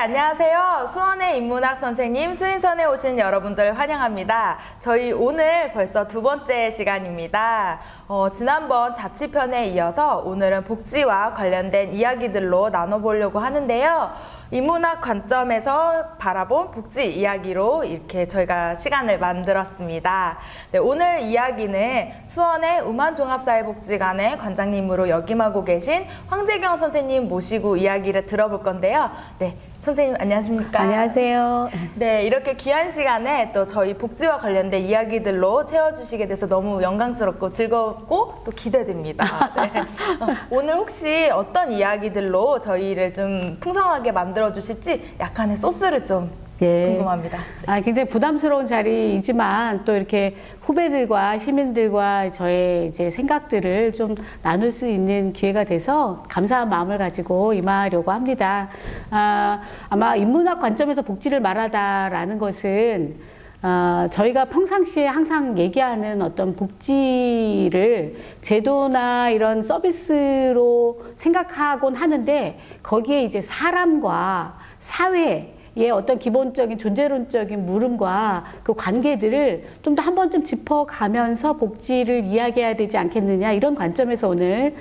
안녕하세요. 수원의 인문학 선생님 수인선에 오신 여러분들 환영합니다. 저희 오늘 벌써 두 번째 시간입니다. 지난번 자치편에 이어서 오늘은 복지와 관련된 이야기들로 나눠보려고 하는데요. 인문학 관점에서 바라본 복지 이야기로 이렇게 저희가 시간을 만들었습니다. 네, 오늘 이야기는 수원의 우만종합사회복지관의 관장님으로 역임하고 계신 황재경 선생님 모시고 이야기를 들어볼 건데요. 네, 선생님 안녕하십니까? 안녕하세요. 네, 이렇게 귀한 시간에 또 저희 복지와 관련된 이야기들로 채워주시게 돼서 너무 영광스럽고 즐겁고 또 기대됩니다. 네. 오늘 혹시 어떤 이야기들로 저희를 좀 풍성하게 만들어주실지 약간의 소스를 좀 궁금합니다. 굉장히 부담스러운 자리이지만 또 이렇게 후배들과 시민들과 저의 이제 생각들을 좀 나눌 수 있는 기회가 돼서 감사한 마음을 가지고 임하려고 합니다. 아마 인문학 관점에서 복지를 말하다라는 것은 저희가 평상시에 항상 얘기하는 어떤 복지를 제도나 이런 서비스로 생각하곤 하는데 거기에 이제 사람과 사회 어떤 기본적인 존재론적인 물음과 그 관계들을 좀 더 한 번쯤 짚어가면서 복지를 이야기해야 되지 않겠느냐 이런 관점에서 오늘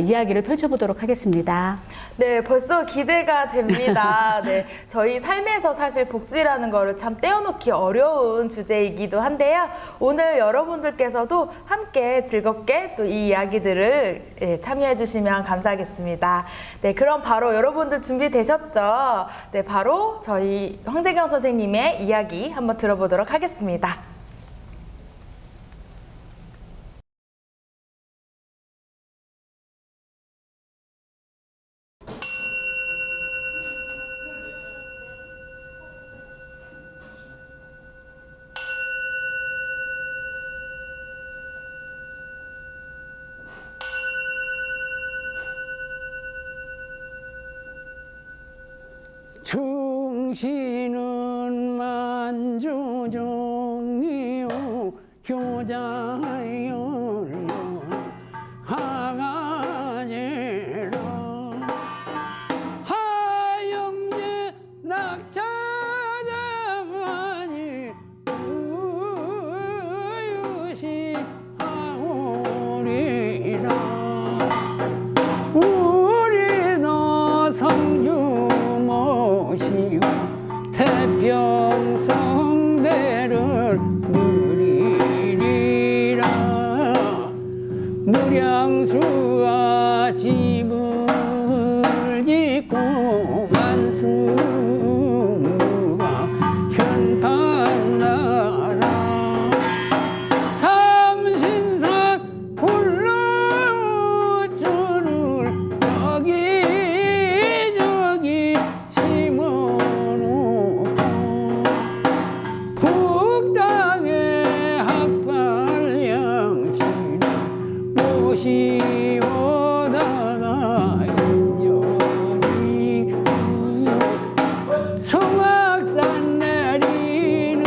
이야기를 펼쳐보도록 하겠습니다. 네, 벌써 기대가 됩니다. 네, 저희 삶에서 사실 복지라는 거를 참 떼어놓기 어려운 주제이기도 한데요. 오늘 여러분들께서도 함께 즐겁게 또 이 이야기들을 참여해 주시면 감사하겠습니다. 네, 그럼 바로 여러분들 준비되셨죠? 네, 바로 저희 황재경 선생님의 이야기 한번 들어보도록 하겠습니다. 충신은 만주종이요 효자요 강아지라 하영제 낙차자만이 우유시하오리라 우리도 성주 모시고 태평성대를 누리리라 무량수와 집을 짓고 만수무가 현판나라 삼신상 불러주를 여기저기 심어놓고 북땅의 학발양치를 모시오다가 인연익수 성악산 내리는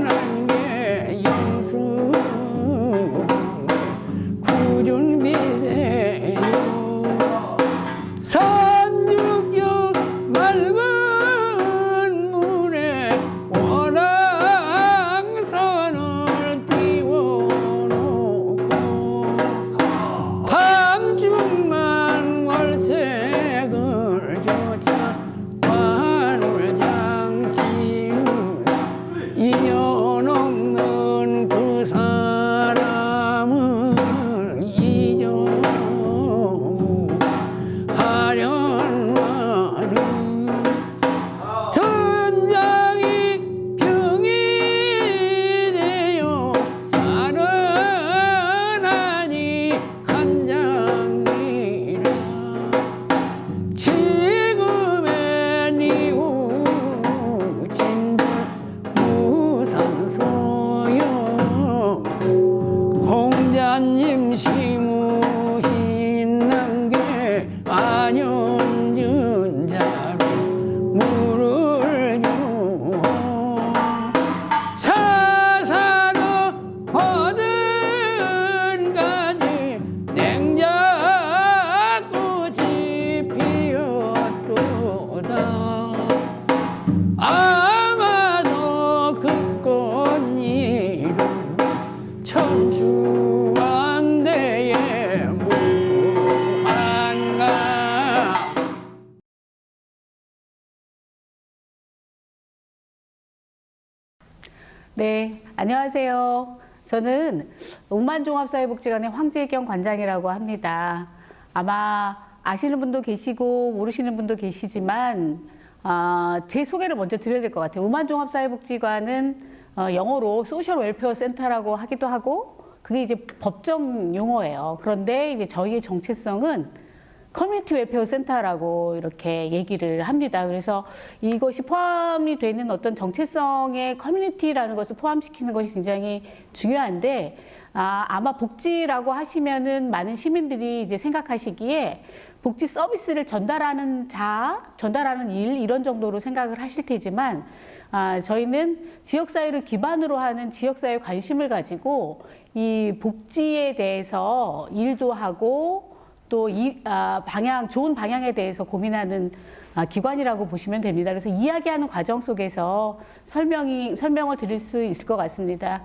안개 영수 구준비대요 선주경 맑은 물에 원앙선을 띄워놓고 밤중만 월색을 조차 관울장치운 인연 없는 그 사람을 하련하는 전장이 병이 되어 살아나니 간장이라 지금의 이웃진들 무산소용 공자님 심으신 남계 안연전자로 물을 주어 사사로 거든 가지 냉장꽃이 피었도다 네, 안녕하세요. 저는 옥만종합사회복지관의 황재경 관장이라고 합니다. 아마 아시는 분도 계시고 모르시는 분도 계시지만 제 소개를 먼저 드려야 될 것 같아요. 옥만종합사회복지관은 영어로 소셜 웰페어 센터라고 하기도 하고 그게 이제 법정 용어예요. 그런데 이제 저희의 정체성은 커뮤니티 웰페어 센터라고 이렇게 얘기를 합니다. 그래서 이것이 포함이 되는 어떤 정체성의 커뮤니티라는 것을 포함시키는 것이 굉장히 중요한데 아마 복지라고 하시면은 많은 시민들이 이제 생각하시기에 복지 서비스를 전달하는 일 이런 정도로 생각을 하실 테지만 저희는 지역사회를 기반으로 하는 지역사회 관심을 가지고 이 복지에 대해서 일도 하고 또 좋은 방향에 대해서 고민하는 기관이라고 보시면 됩니다. 그래서 이야기하는 과정 속에서 설명을 드릴 수 있을 것 같습니다.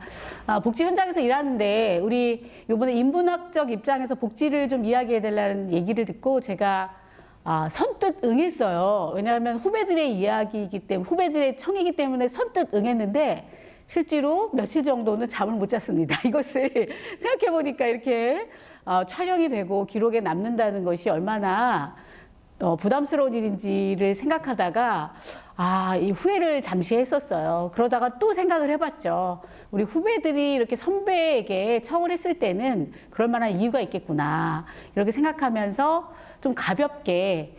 복지 현장에서 일하는데 우리 이번에 인문학적 입장에서 복지를 좀 이야기해 달라는 얘기를 듣고 제가 선뜻 응했어요. 왜냐하면 후배들의 이야기이기 때문에, 후배들의 청이기 때문에 선뜻 응했는데 실제로 며칠 정도는 잠을 못 잤습니다. 이것을 생각해 보니까 이렇게 촬영이 되고 기록에 남는다는 것이 얼마나 부담스러운 일인지를 생각하다가 이 후회를 잠시 했었어요. 그러다가 또 생각을 해봤죠. 우리 후배들이 이렇게 선배에게 청을 했을 때는 그럴 만한 이유가 있겠구나 이렇게 생각하면서 좀 가볍게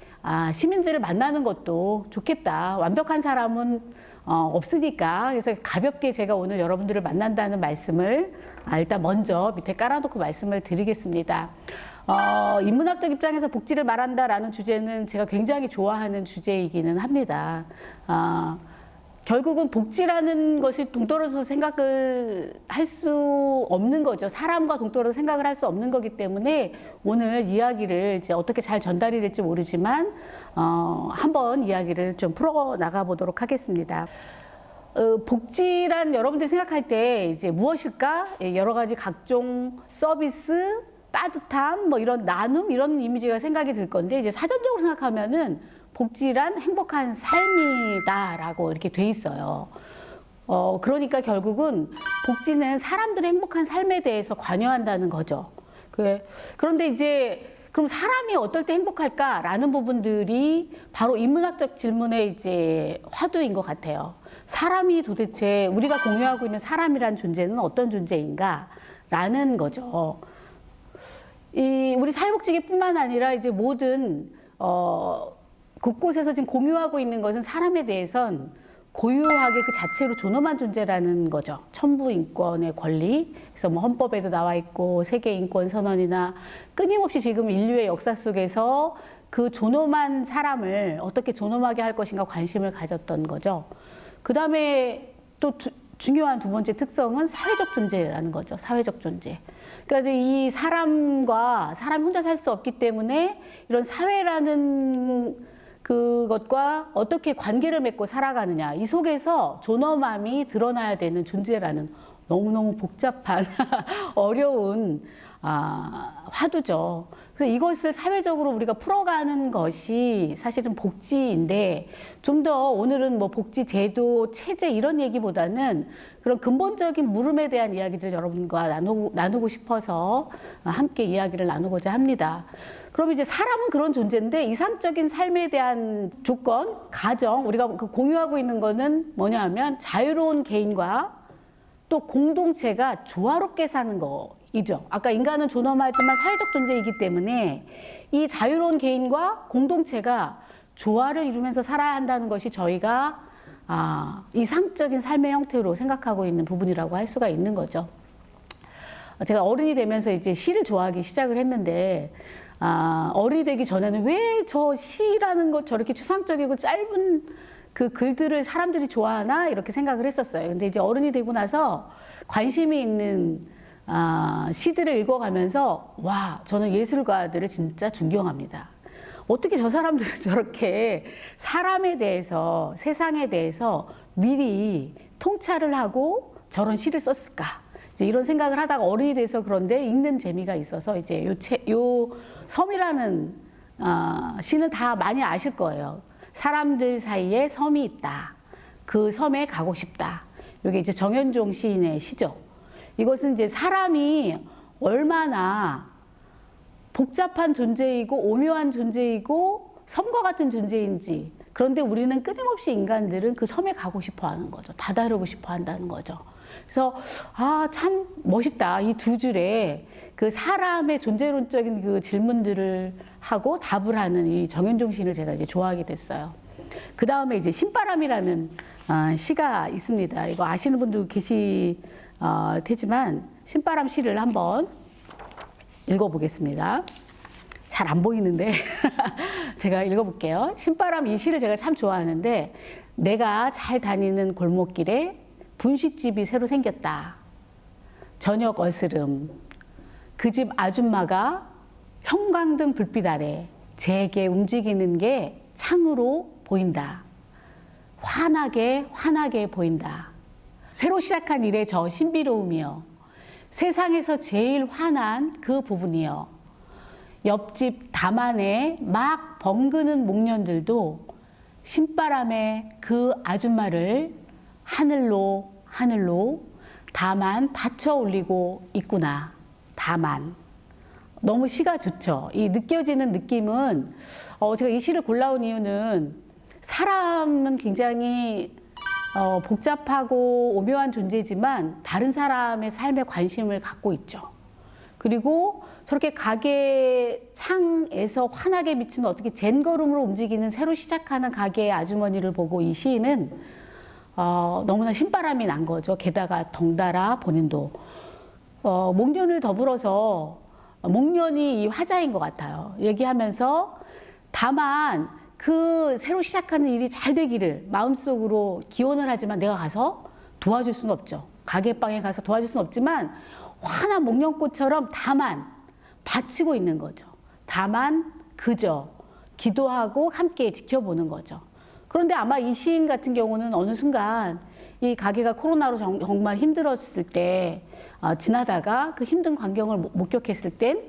시민들을 만나는 것도 좋겠다. 완벽한 사람은 없으니까. 그래서 가볍게 제가 오늘 여러분들을 만난다는 말씀을 일단 먼저 밑에 깔아놓고 말씀을 드리겠습니다. 인문학적 입장에서 복지를 말한다라는 주제는 제가 굉장히 좋아하는 주제이기는 합니다. 결국은 복지라는 것이 동떨어져서 생각을 할 수 없는 거죠. 사람과 동떨어져 생각을 할 수 없는 거기 때문에 오늘 이야기를 이제 어떻게 잘 전달이 될지 모르지만 한번 이야기를 좀 풀어 나가 보도록 하겠습니다. 복지란 여러분들이 생각할 때 이제 무엇일까? 여러 가지 각종 서비스, 따뜻함, 뭐 이런 나눔 이런 이미지가 생각이 들 건데 이제 사전적으로 생각하면은 복지란 행복한 삶이다라고 이렇게 돼 있어요. 그러니까 결국은 복지는 사람들의 행복한 삶에 대해서 관여한다는 거죠. 그런데 이제 그럼 사람이 어떨 때 행복할까라는 부분들이 바로 인문학적 질문의 이제 화두인 것 같아요. 사람이 도대체 우리가 공유하고 있는 사람이란 존재는 어떤 존재인가라는 거죠. 우리 사회복지계뿐만 아니라 이제 모든 곳곳에서 지금 공유하고 있는 것은 사람에 대해선 고유하게 그 자체로 존엄한 존재라는 거죠. 천부인권의 권리. 그래서 뭐 헌법에도 나와 있고 세계인권선언이나 끊임없이 지금 인류의 역사 속에서 그 존엄한 사람을 어떻게 존엄하게 할 것인가 관심을 가졌던 거죠. 그 다음에 또 중요한 두 번째 특성은 사회적 존재라는 거죠. 사회적 존재. 그러니까 이 사람이 혼자 살 수 없기 때문에 이런 사회라는 그것과 어떻게 관계를 맺고 살아가느냐. 이 속에서 존엄함이 드러나야 되는 존재라는 너무너무 복잡한 어려운 화두죠. 그래서 이것을 사회적으로 우리가 풀어가는 것이 사실은 복지인데 좀 더 오늘은 뭐 복지 제도, 체제 이런 얘기보다는 그런 근본적인 물음에 대한 이야기들 여러분과 나누고 싶어서 함께 이야기를 나누고자 합니다. 그럼 이제 사람은 그런 존재인데 이상적인 삶에 대한 조건, 가정, 우리가 공유하고 있는 거는 뭐냐 하면 자유로운 개인과 또 공동체가 조화롭게 사는 거이죠. 아까 인간은 존엄하지만 사회적 존재이기 때문에 이 자유로운 개인과 공동체가 조화를 이루면서 살아야 한다는 것이 저희가 이상적인 삶의 형태로 생각하고 있는 부분이라고 할 수가 있는 거죠. 제가 어른이 되면서 이제 시를 좋아하기 시작을 했는데 어른이 되기 전에는 왜 저 시라는 것 저렇게 추상적이고 짧은 그 글들을 사람들이 좋아하나 이렇게 생각을 했었어요. 근데 이제 어른이 되고 나서 관심이 있는 시들을 읽어가면서 와, 저는 예술가들을 진짜 존경합니다. 어떻게 저 사람들은 저렇게 사람에 대해서, 세상에 대해서 미리 통찰을 하고 저런 시를 썼을까? 이제 이런 생각을 하다가 어른이 돼서 그런데 읽는 재미가 있어서 이제 요 섬이라는 시는 다 많이 아실 거예요. 사람들 사이에 섬이 있다. 그 섬에 가고 싶다. 이게 이제 정현종 시인의 시죠. 이것은 이제 사람이 얼마나 복잡한 존재이고 오묘한 존재이고 섬과 같은 존재인지, 그런데 우리는 끊임없이 인간들은 그 섬에 가고 싶어 하는 거죠. 다다르고 싶어 한다는 거죠. 그래서 참 멋있다. 이 두 줄에 그 사람의 존재론적인 그 질문들을 하고 답을 하는 이 정현종 시인을 제가 이제 좋아하게 됐어요. 그 다음에 이제 신바람이라는 시가 있습니다. 이거 아시는 분도 계실 테지만 신바람 시를 한번 읽어보겠습니다. 잘 안 보이는데 제가 읽어볼게요. 신바람 이 시를 제가 참 좋아하는데, 내가 잘 다니는 골목길에 분식집이 새로 생겼다. 저녁 어스름. 그 집 아줌마가 형광등 불빛 아래 제게 움직이는 게 창으로 보인다. 환하게 보인다. 새로 시작한 일에 저 신비로움이여. 세상에서 제일 환한 그 부분이여. 옆집 담안에 막 벙그는 목련들도 신바람에 그 아줌마를 하늘로 다만 받쳐 올리고 있구나. 다만. 너무 시가 좋죠. 이 느껴지는 느낌은, 제가 이 시를 골라온 이유는 사람은 굉장히 복잡하고 오묘한 존재지만 다른 사람의 삶에 관심을 갖고 있죠. 그리고 저렇게 가게 창에서 환하게 비치는 어떻게 젠걸음으로 움직이는 새로 시작하는 가게의 아주머니를 보고 이 시인은 너무나 신바람이 난 거죠. 게다가 덩달아 본인도 목련을 더불어서 목련이 이 화자인 것 같아요. 얘기하면서 다만 그 새로 시작하는 일이 잘 되기를 마음속으로 기원을 하지만 내가 가서 도와줄 수는 없죠. 가게방에 가서 도와줄 수는 없지만 환한 목련꽃처럼 다만 바치고 있는 거죠. 다만 그저 기도하고 함께 지켜보는 거죠. 그런데 아마 이 시인 같은 경우는 어느 순간 이 가게가 코로나로 정말 힘들었을 때 지나다가 그 힘든 광경을 목격했을 땐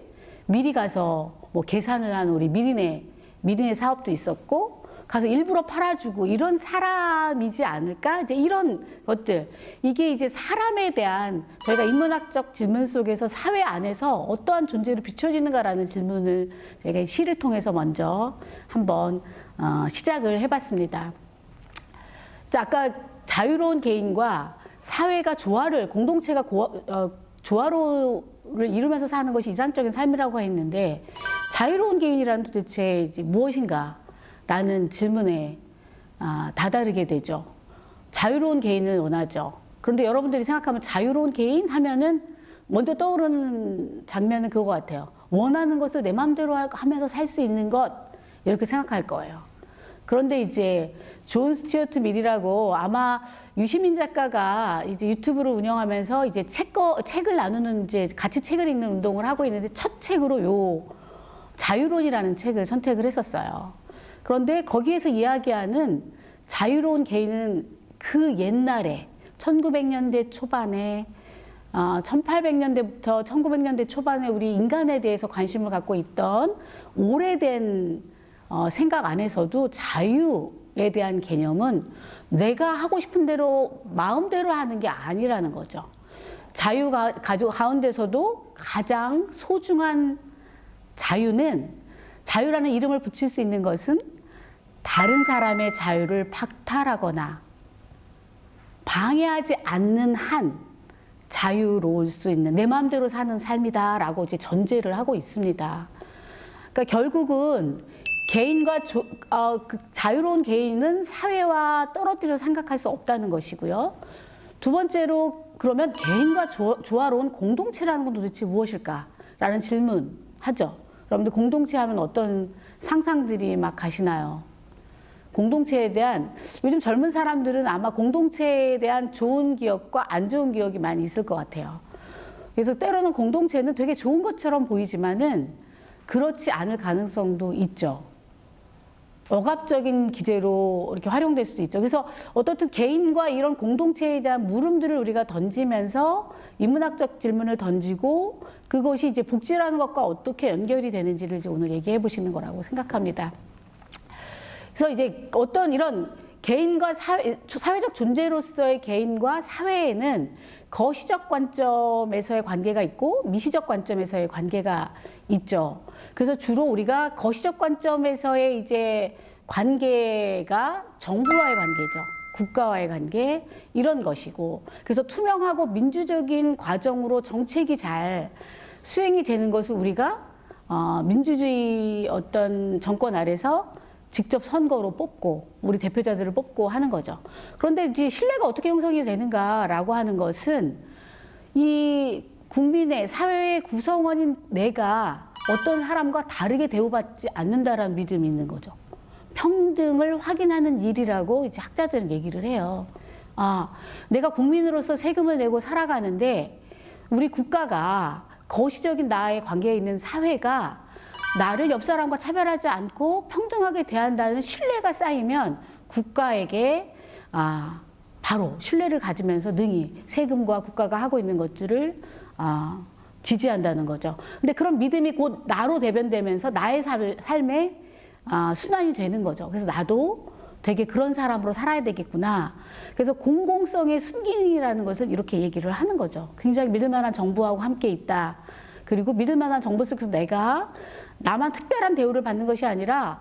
미리 가서 뭐 계산을 한 우리 미리네 사업도 있었고 가서 일부러 팔아주고 이런 사람이지 않을까? 이제 이런 것들. 이게 이제 사람에 대한 저희가 인문학적 질문 속에서 사회 안에서 어떠한 존재로 비춰지는가라는 질문을 저희가 시를 통해서 먼저 한번 시작을 해봤습니다. 아까 자유로운 개인과 사회가 공동체가 조화를 이루면서 사는 것이 이상적인 삶이라고 했는데, 자유로운 개인이란 도대체 이제 무엇인가? 라는 질문에 다다르게 되죠. 자유로운 개인을 원하죠. 그런데 여러분들이 생각하면 자유로운 개인 하면은 먼저 떠오르는 장면은 그거 같아요. 원하는 것을 내 마음대로 하면서 살 수 있는 것, 이렇게 생각할 거예요. 그런데 이제 존 스튜어트 밀이라고 아마 유시민 작가가 이제 유튜브를 운영하면서 이제 책을 나누는 이제 같이 책을 읽는 운동을 하고 있는데 첫 책으로 요 자유론이라는 책을 선택을 했었어요. 그런데 거기에서 이야기하는 자유로운 개인은 그 옛날에 1900년대 초반에 1800년대부터 1900년대 초반에 우리 인간에 대해서 관심을 갖고 있던 오래된 생각 안에서도 자유에 대한 개념은 내가 하고 싶은 대로 마음대로 하는 게 아니라는 거죠. 자유 가운데서도 가장 소중한 자유라는 이름을 붙일 수 있는 것은 다른 사람의 자유를 박탈하거나 방해하지 않는 한 자유로울 수 있는 내 마음대로 사는 삶이다라고 이제 전제를 하고 있습니다. 그러니까 결국은 개인과 그 자유로운 개인은 사회와 떨어뜨려 생각할 수 없다는 것이고요. 두 번째로 그러면 개인과 조화로운 공동체라는 건 도대체 무엇일까라는 질문하죠. 여러분들 공동체 하면 어떤 상상들이 막 가시나요? 공동체에 대한, 요즘 젊은 사람들은 아마 공동체에 대한 좋은 기억과 안 좋은 기억이 많이 있을 것 같아요. 그래서 때로는 공동체는 되게 좋은 것처럼 보이지만은 그렇지 않을 가능성도 있죠. 억압적인 기제로 이렇게 활용될 수도 있죠. 그래서 어떻든 개인과 이런 공동체에 대한 물음들을 우리가 던지면서 인문학적 질문을 던지고 그것이 이제 복지라는 것과 어떻게 연결이 되는지를 이제 오늘 얘기해 보시는 거라고 생각합니다. 그래서 이제 어떤 이런 개인과 사회적 존재로서의 개인과 사회에는 거시적 관점에서의 관계가 있고 미시적 관점에서의 관계가 있죠. 그래서 주로 우리가 거시적 관점에서의 이제 관계가 정부와의 관계죠. 국가와의 관계 이런 것이고, 그래서 투명하고 민주적인 과정으로 정책이 잘 수행이 되는 것을 우리가 민주주의 어떤 정권 아래서 직접 선거로 뽑고 우리 대표자들을 뽑고 하는 거죠. 그런데 이제 신뢰가 어떻게 형성이 되는가라고 하는 것은 이 국민의 사회의 구성원인 내가 어떤 사람과 다르게 대우받지 않는다라는 믿음이 있는 거죠. 평등을 확인하는 일이라고 이제 학자들은 얘기를 해요. 아, 내가 국민으로서 세금을 내고 살아가는데 우리 국가가 거시적인 나의 관계에 있는 사회가 나를 옆 사람과 차별하지 않고 평등하게 대한다는 신뢰가 쌓이면 국가에게 바로 신뢰를 가지면서 능히 세금과 국가가 하고 있는 것들을 지지한다는 거죠. 근데 그런 믿음이 곧 나로 대변되면서 나의 삶에 순환이 되는 거죠. 그래서 나도 되게 그런 사람으로 살아야 되겠구나. 그래서 공공성의 순기능이라는 것을 이렇게 얘기를 하는 거죠. 굉장히 믿을 만한 정부하고 함께 있다. 그리고 믿을 만한 정부 속에서 내가 나만 특별한 대우를 받는 것이 아니라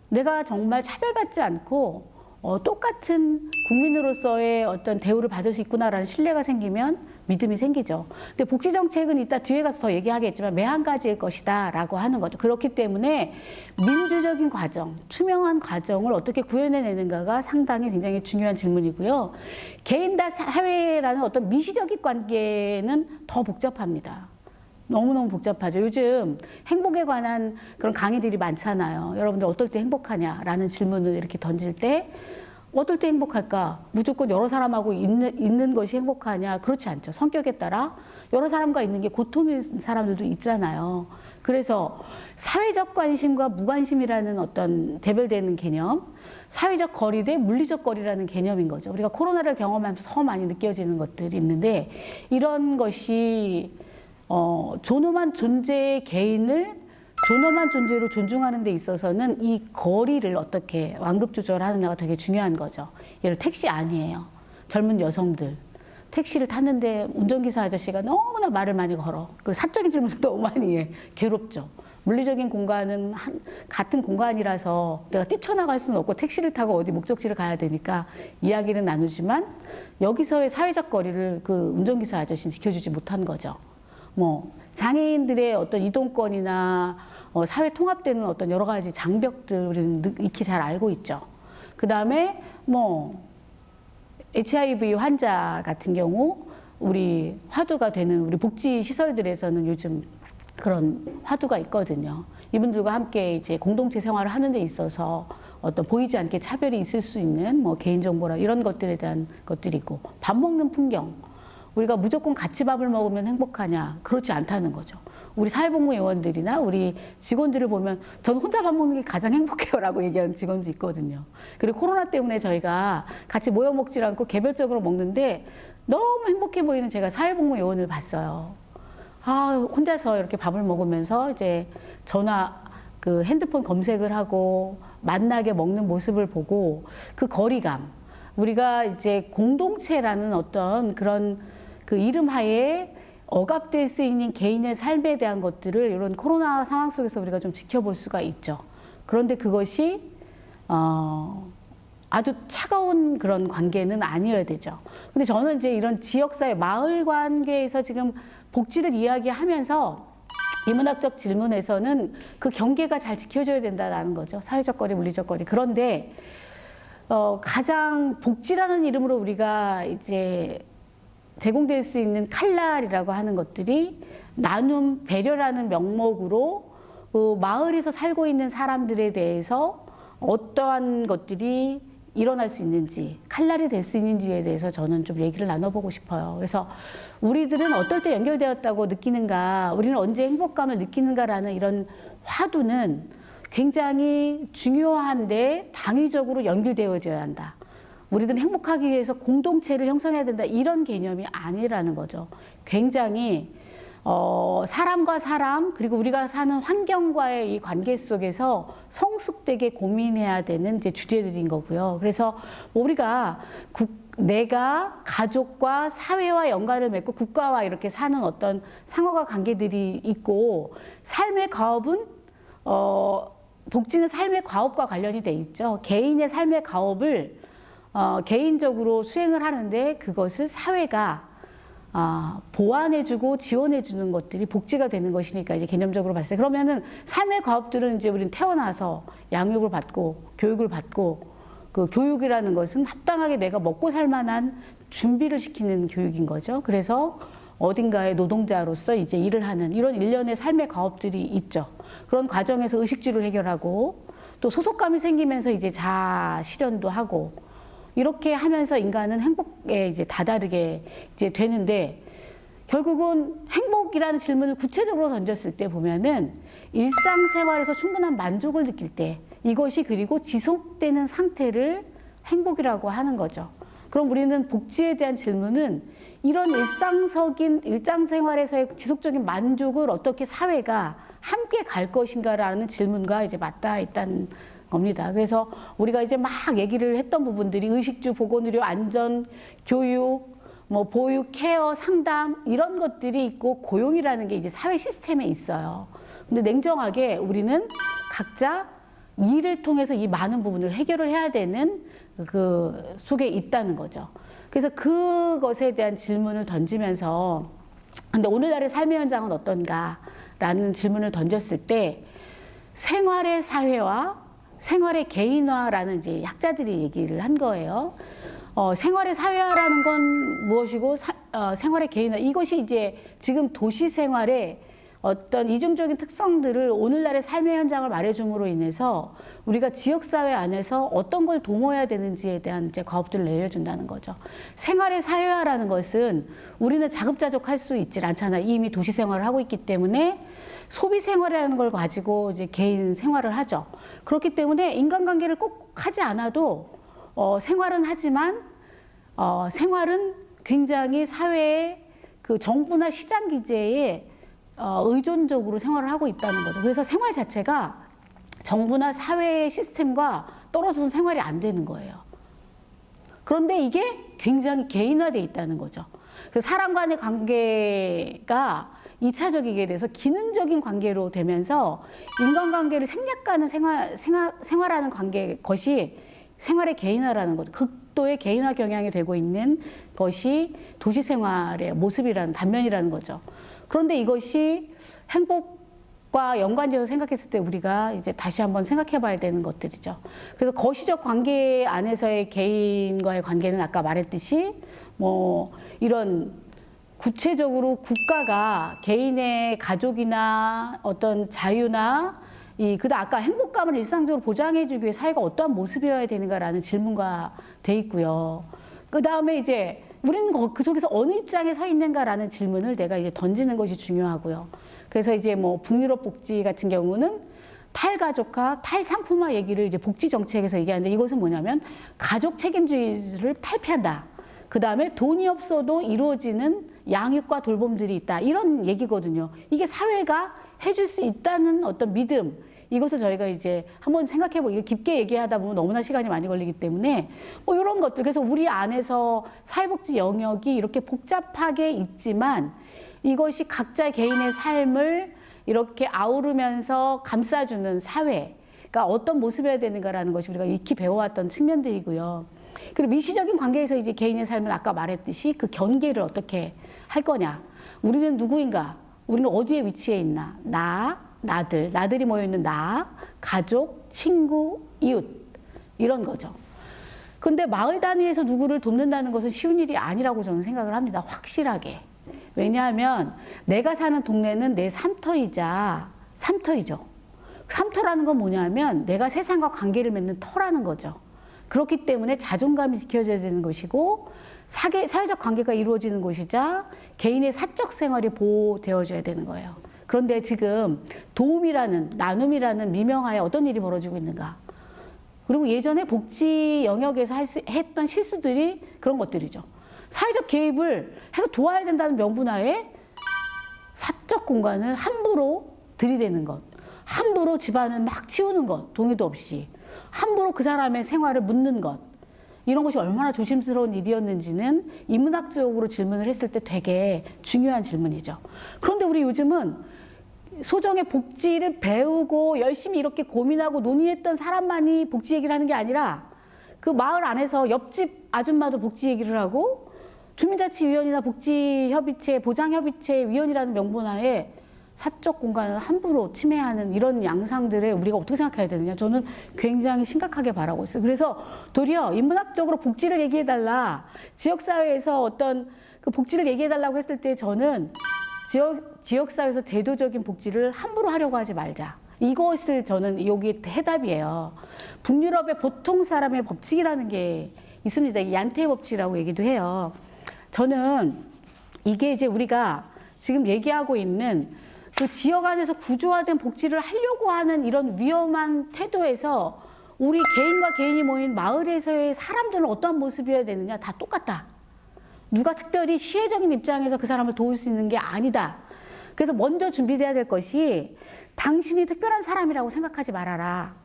내가 정말 차별받지 않고 똑같은 국민으로서의 어떤 대우를 받을 수 있구나라는 신뢰가 생기면 믿음이 생기죠. 근데 복지 정책은 이따 뒤에 가서 더 얘기하겠지만 매한 가지일 것이다라고 하는 거죠. 그렇기 때문에 민주적인 과정, 투명한 과정을 어떻게 구현해내는가가 상당히 굉장히 중요한 질문이고요. 개인과 사회라는 어떤 미시적인 관계는 더 복잡합니다. 너무너무 복잡하죠. 요즘 행복에 관한 그런 강의들이 많잖아요. 여러분들 어떨 때 행복하냐라는 질문을 이렇게 던질 때 어떨 때 행복할까? 무조건 여러 사람하고 있는 것이 행복하냐? 그렇지 않죠. 성격에 따라 여러 사람과 있는 게 고통인 사람들도 있잖아요. 그래서 사회적 관심과 무관심이라는 어떤 대별되는 개념, 사회적 거리 대 물리적 거리라는 개념인 거죠. 우리가 코로나를 경험하면서 더 많이 느껴지는 것들이 있는데 이런 것이 존엄한 존재의 개인을 존엄한 존재로 존중하는 데 있어서는 이 거리를 어떻게 완급 조절하느냐가 되게 중요한 거죠. 예를 들어 택시 아니에요. 젊은 여성들. 택시를 탔는데 운전기사 아저씨가 너무나 말을 많이 걸어. 그리고 사적인 질문도 너무 많이 해. 괴롭죠. 물리적인 공간은 같은 공간이라서 내가 뛰쳐나갈 수는 없고 택시를 타고 어디 목적지를 가야 되니까 이야기는 나누지만 여기서의 사회적 거리를 그 운전기사 아저씨는 지켜주지 못한 거죠. 장애인들의 어떤 이동권이나 사회 통합되는 어떤 여러 가지 장벽들을 익히 잘 알고 있죠. 그 다음에 HIV 환자 같은 경우 우리 화두가 되는 우리 복지 시설들에서는 요즘 그런 화두가 있거든요. 이분들과 함께 이제 공동체 생활을 하는 데 있어서 어떤 보이지 않게 차별이 있을 수 있는 개인정보라 이런 것들에 대한 것들이고, 밥 먹는 풍경. 우리가 무조건 같이 밥을 먹으면 행복하냐? 그렇지 않다는 거죠. 우리 사회복무 요원들이나 우리 직원들을 보면 저는 혼자 밥 먹는 게 가장 행복해요 라고 얘기하는 직원도 있거든요. 그리고 코로나 때문에 저희가 같이 모여 먹지 않고 개별적으로 먹는데 너무 행복해 보이는 제가 사회복무 요원을 봤어요. 혼자서 이렇게 밥을 먹으면서 이제 전화, 핸드폰 검색을 하고 만나게 먹는 모습을 보고 그 거리감, 우리가 이제 공동체라는 어떤 그런 그 이름 하에 억압될 수 있는 개인의 삶에 대한 것들을 이런 코로나 상황 속에서 우리가 좀 지켜볼 수가 있죠. 그런데 그것이 아주 차가운 그런 관계는 아니어야 되죠. 근데 저는 이제 이런 지역사회, 마을 관계에서 지금 복지를 이야기하면서 인문학적 질문에서는 그 경계가 잘 지켜져야 된다는 거죠. 사회적 거리, 물리적 거리. 그런데 가장 복지라는 이름으로 우리가 이제 제공될 수 있는 칼날이라고 하는 것들이 나눔, 배려라는 명목으로 마을에서 살고 있는 사람들에 대해서 어떠한 것들이 일어날 수 있는지, 칼날이 될 수 있는지에 대해서 저는 좀 얘기를 나눠보고 싶어요. 그래서 우리들은 어떨 때 연결되었다고 느끼는가, 우리는 언제 행복감을 느끼는가라는 이런 화두는 굉장히 중요한데 당위적으로 연결되어져야 한다. 우리들은 행복하기 위해서 공동체를 형성해야 된다. 이런 개념이 아니라는 거죠. 굉장히 사람과 사람, 그리고 우리가 사는 환경과의 이 관계 속에서 성숙되게 고민해야 되는 이제 주제들인 거고요. 그래서 뭐 우리가 내가 가족과 사회와 연관을 맺고 국가와 이렇게 사는 어떤 상호가 관계들이 있고, 삶의 과업은 복지는 삶의 과업과 관련이 돼 있죠. 개인의 삶의 과업을 개인적으로 수행을 하는데 그것을 사회가 보완해주고 지원해주는 것들이 복지가 되는 것이니까 이제 개념적으로 봤을 때, 그러면은 삶의 과업들은 이제 우리는 태어나서 양육을 받고 교육을 받고, 그 교육이라는 것은 합당하게 내가 먹고 살 만한 준비를 시키는 교육인 거죠. 그래서 어딘가의 노동자로서 이제 일을 하는 이런 일련의 삶의 과업들이 있죠. 그런 과정에서 의식주를 해결하고 또 소속감이 생기면서 이제 자아 실현도 하고, 이렇게 하면서 인간은 행복에 이제 다다르게 이제 되는데, 결국은 행복이라는 질문을 구체적으로 던졌을 때 보면은 일상생활에서 충분한 만족을 느낄 때 이것이 그리고 지속되는 상태를 행복이라고 하는 거죠. 그럼 우리는 복지에 대한 질문은 이런 일상생활에서의 지속적인 만족을 어떻게 사회가 함께 갈 것인가라는 질문과 이제 맞닿아 있다는 겁니다. 그래서 우리가 이제 막 얘기를 했던 부분들이 의식주, 보건의료, 안전, 교육, 뭐 보육, 케어, 상담 이런 것들이 있고, 고용이라는 게 이제 사회 시스템에 있어요. 근데 냉정하게 우리는 각자 일을 통해서 이 많은 부분을 해결을 해야 되는 그 속에 있다는 거죠. 그래서 그것에 대한 질문을 던지면서, 근데 오늘날의 삶의 현장은 어떤가라는 질문을 던졌을 때 생활의 사회와 생활의 개인화라는 이제 학자들이 얘기를 한 거예요. 생활의 사회화라는 건 무엇이고 생활의 개인화, 이것이 이제 지금 도시 생활의 어떤 이중적인 특성들을 오늘날의 삶의 현장을 말해줌으로 인해서 우리가 지역사회 안에서 어떤 걸 도모해야 되는지에 대한 이제 과업들을 내려준다는 거죠. 생활의 사회화라는 것은 우리는 자급자족할 수 있질 않잖아요. 이미 도시 생활을 하고 있기 때문에 소비 생활이라는 걸 가지고 이제 개인 생활을 하죠. 그렇기 때문에 인간관계를 꼭 하지 않아도 생활은 하지만 생활은 굉장히 사회의 그 정부나 시장 기제에 의존적으로 생활을 하고 있다는 거죠. 그래서 생활 자체가 정부나 사회의 시스템과 떨어져서 생활이 안 되는 거예요. 그런데 이게 굉장히 개인화되어 있다는 거죠. 그래서 사람 간의 관계가 2차적이게 돼서 기능적인 관계로 되면서 인간관계를 생략하는 생활하는 관계, 것이 생활의 개인화라는 거죠. 극도의 개인화 경향이 되고 있는 것이 도시 생활의 모습이라는 단면이라는 거죠. 그런데 이것이 행복과 연관지어서 생각했을 때 우리가 이제 다시 한번 생각해 봐야 되는 것들이죠. 그래서 거시적 관계 안에서의 개인과의 관계는 아까 말했듯이 뭐 이런 구체적으로 국가가 개인의 가족이나 어떤 자유나 그다음 아까 행복감을 일상적으로 보장해주기 위해 사회가 어떠한 모습이어야 되는가라는 질문과 돼 있고요. 그 다음에 이제 우리는 그 속에서 어느 입장에 서 있는가라는 질문을 내가 이제 던지는 것이 중요하고요. 그래서 이제 뭐 북유럽 복지 같은 경우는 탈가족화, 탈상품화 얘기를 이제 복지 정책에서 얘기하는데, 이것은 뭐냐면 가족 책임주의를 탈피한다. 그 다음에 돈이 없어도 이루어지는 양육과 돌봄들이 있다. 이런 얘기거든요. 이게 사회가 해줄 수 있다는 어떤 믿음, 이것을 저희가 이제 한번 생각해보고, 이거 깊게 얘기하다 보면 너무나 시간이 많이 걸리기 때문에 뭐 이런 것들, 그래서 우리 안에서 사회복지 영역이 이렇게 복잡하게 있지만 이것이 각자 개인의 삶을 이렇게 아우르면서 감싸주는 사회가 어떤 모습이어야 되는가라는 것이 우리가 익히 배워왔던 측면들이고요. 그리고 미시적인 관계에서 이제 개인의 삶은 아까 말했듯이 그 경계를 어떻게 할 거냐. 우리는 누구인가? 우리는 어디에 위치해 있나? 나들이 모여있는 나, 가족, 친구, 이웃, 이런 거죠. 근데 마을 단위에서 누구를 돕는다는 것은 쉬운 일이 아니라고 저는 생각을 합니다. 확실하게. 왜냐하면 내가 사는 동네는 내 삼터이죠. 삼터라는 건 뭐냐면 내가 세상과 관계를 맺는 터라는 거죠. 그렇기 때문에 자존감이 지켜져야 되는 것이고, 사회적 관계가 이루어지는 곳이자 개인의 사적 생활이 보호되어져야 되는 거예요. 그런데 지금 도움이라는, 나눔이라는 미명하에 어떤 일이 벌어지고 있는가. 그리고 예전에 복지 영역에서 했던 실수들이 그런 것들이죠. 사회적 개입을 해서 도와야 된다는 명분하에 사적 공간을 함부로 들이대는 것. 함부로 집안을 막 치우는 것, 동의도 없이 함부로 그 사람의 생활을 묻는 것, 이런 것이 얼마나 조심스러운 일이었는지는 인문학적으로 질문을 했을 때 되게 중요한 질문이죠. 그런데 우리 요즘은 소정의 복지를 배우고 열심히 이렇게 고민하고 논의했던 사람만이 복지 얘기를 하는 게 아니라 그 마을 안에서 옆집 아줌마도 복지 얘기를 하고 주민자치위원회나 복지협의체, 보장협의체 위원이라는 명분하에 사적 공간을 함부로 침해하는 이런 양상들에 우리가 어떻게 생각해야 되느냐, 저는 굉장히 심각하게 바라고 있어요. 그래서 도리어 인문학적으로 복지를 얘기해달라, 지역사회에서 어떤 그 복지를 얘기해달라고 했을 때 저는 지역사회에서 제도적인 복지를 함부로 하려고 하지 말자. 이것을 저는 여기 해답이에요. 북유럽의 보통 사람의 법칙이라는 게 있습니다. 이 얀테 법칙이라고 얘기도 해요. 저는 이게 이제 우리가 지금 얘기하고 있는 그 지역 안에서 구조화된 복지를 하려고 하는 이런 위험한 태도에서 우리 개인과 개인이 모인 마을에서의 사람들은 어떠한 모습이어야 되느냐, 다 똑같다. 누가 특별히 시혜적인 입장에서 그 사람을 도울 수 있는 게 아니다. 그래서 먼저 준비돼야 될 것이 당신이 특별한 사람이라고 생각하지 말아라.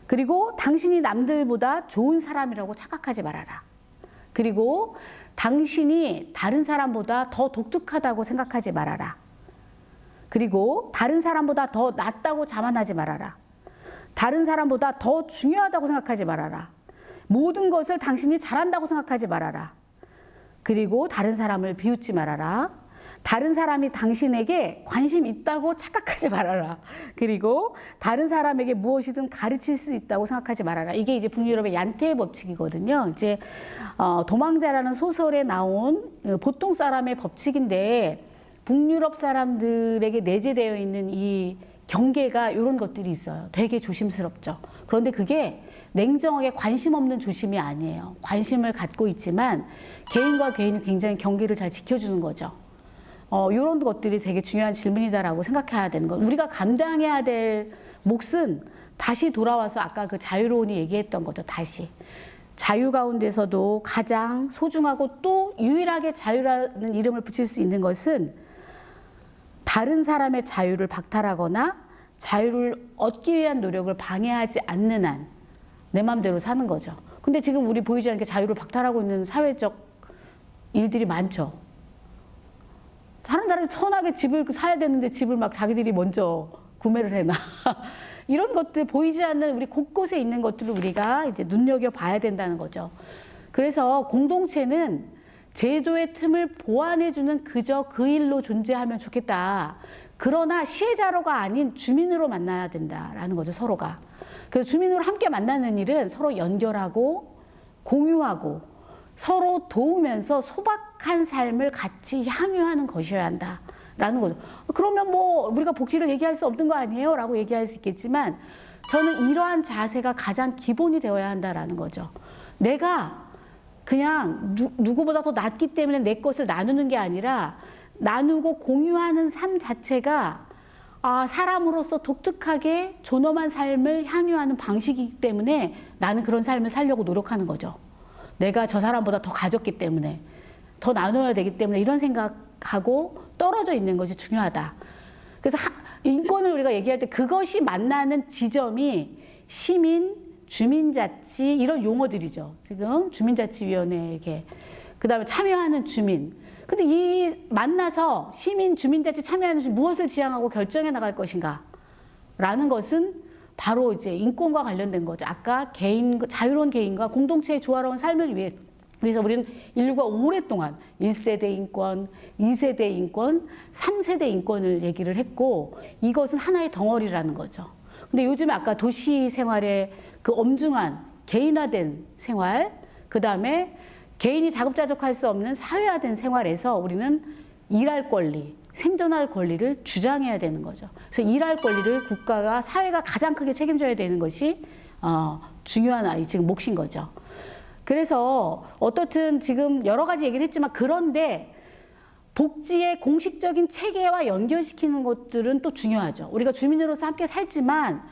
그리고 당신이 남들보다 좋은 사람이라고 착각하지 말아라. 그리고 당신이 다른 사람보다 더 독특하다고 생각하지 말아라. 그리고 다른 사람보다 더 낫다고 자만하지 말아라. 다른 사람보다 더 중요하다고 생각하지 말아라. 모든 것을 당신이 잘한다고 생각하지 말아라. 그리고 다른 사람을 비웃지 말아라. 다른 사람이 당신에게 관심 있다고 착각하지 말아라. 그리고 다른 사람에게 무엇이든 가르칠 수 있다고 생각하지 말아라. 이게 이제 북유럽의 얀테의 법칙이거든요. 이제 도망자라는 소설에 나온 보통 사람의 법칙인데 북유럽 사람들에게 내재되어 있는 이 경계가 이런 것들이 있어요. 되게 조심스럽죠. 그런데 그게 냉정하게 관심 없는 조심이 아니에요. 관심을 갖고 있지만 개인과 개인이 굉장히 경계를 잘 지켜주는 거죠. 이런 것들이 되게 중요한 질문이다라고 생각해야 되는 거. 우리가 감당해야 될 몫은 다시 돌아와서 아까 그 자유로운이 얘기했던 거죠. 다시. 자유 가운데서도 가장 소중하고 또 유일하게 자유라는 이름을 붙일 수 있는 것은 다른 사람의 자유를 박탈하거나 자유를 얻기 위한 노력을 방해하지 않는 한 내 마음대로 사는 거죠. 근데 지금 우리 보이지 않게 자유를 박탈하고 있는 사회적 일들이 많죠. 다른 사람이 선하게 집을 사야 되는데 집을 막 자기들이 먼저 구매를 해놔. 이런 것들 보이지 않는 우리 곳곳에 있는 것들을 우리가 이제 눈여겨봐야 된다는 거죠. 그래서 공동체는 제도의 틈을 보완해주는 그저 그 일로 존재하면 좋겠다. 그러나 시혜자로가 아닌 주민으로 만나야 된다라는 거죠, 서로가. 그래서 주민으로 함께 만나는 일은 서로 연결하고 공유하고 서로 도우면서 소박한 삶을 같이 향유하는 것이어야 한다라는 거죠. 그러면 뭐 우리가 복지를 얘기할 수 없는 거 아니에요? 라고 얘기할 수 있겠지만 저는 이러한 자세가 가장 기본이 되어야 한다라는 거죠. 내가 그냥 누구보다 더 낫기 때문에 내 것을 나누는 게 아니라 나누고 공유하는 삶 자체가 사람으로서 독특하게 존엄한 삶을 향유하는 방식이기 때문에 나는 그런 삶을 살려고 노력하는 거죠. 내가 저 사람보다 더 가졌기 때문에, 더 나눠야 되기 때문에 이런 생각하고 떨어져 있는 것이 중요하다. 그래서 인권을 우리가 얘기할 때 그것이 만나는 지점이 시민, 주민자치 이런 용어들이죠. 지금 주민자치위원회에게 그다음에 참여하는 주민. 근데 이 만나서 시민, 주민자치 참여하는 주민 무엇을 지향하고 결정해 나갈 것인가? 라는 것은 바로 이제 인권과 관련된 거죠. 아까 자유로운 개인과 공동체의 조화로운 삶을 위해서 우리는 인류가 오랫동안 1세대 인권, 2세대 인권, 3세대 인권을 얘기를 했고 이것은 하나의 덩어리라는 거죠. 근데 요즘 아까 도시 생활의 그 엄중한 개인화된 생활, 그 다음에 개인이 자급자족할 수 없는 사회화된 생활에서 우리는 일할 권리, 생존할 권리를 주장해야 되는 거죠. 그래서 일할 권리를 국가가, 사회가 가장 크게 책임져야 되는 것이 중요한 지금 몫인 거죠. 그래서 어떻든 지금 여러 가지 얘기를 했지만 그런데 복지의 공식적인 체계와 연결시키는 것들은 또 중요하죠. 우리가 주민으로서 함께 살지만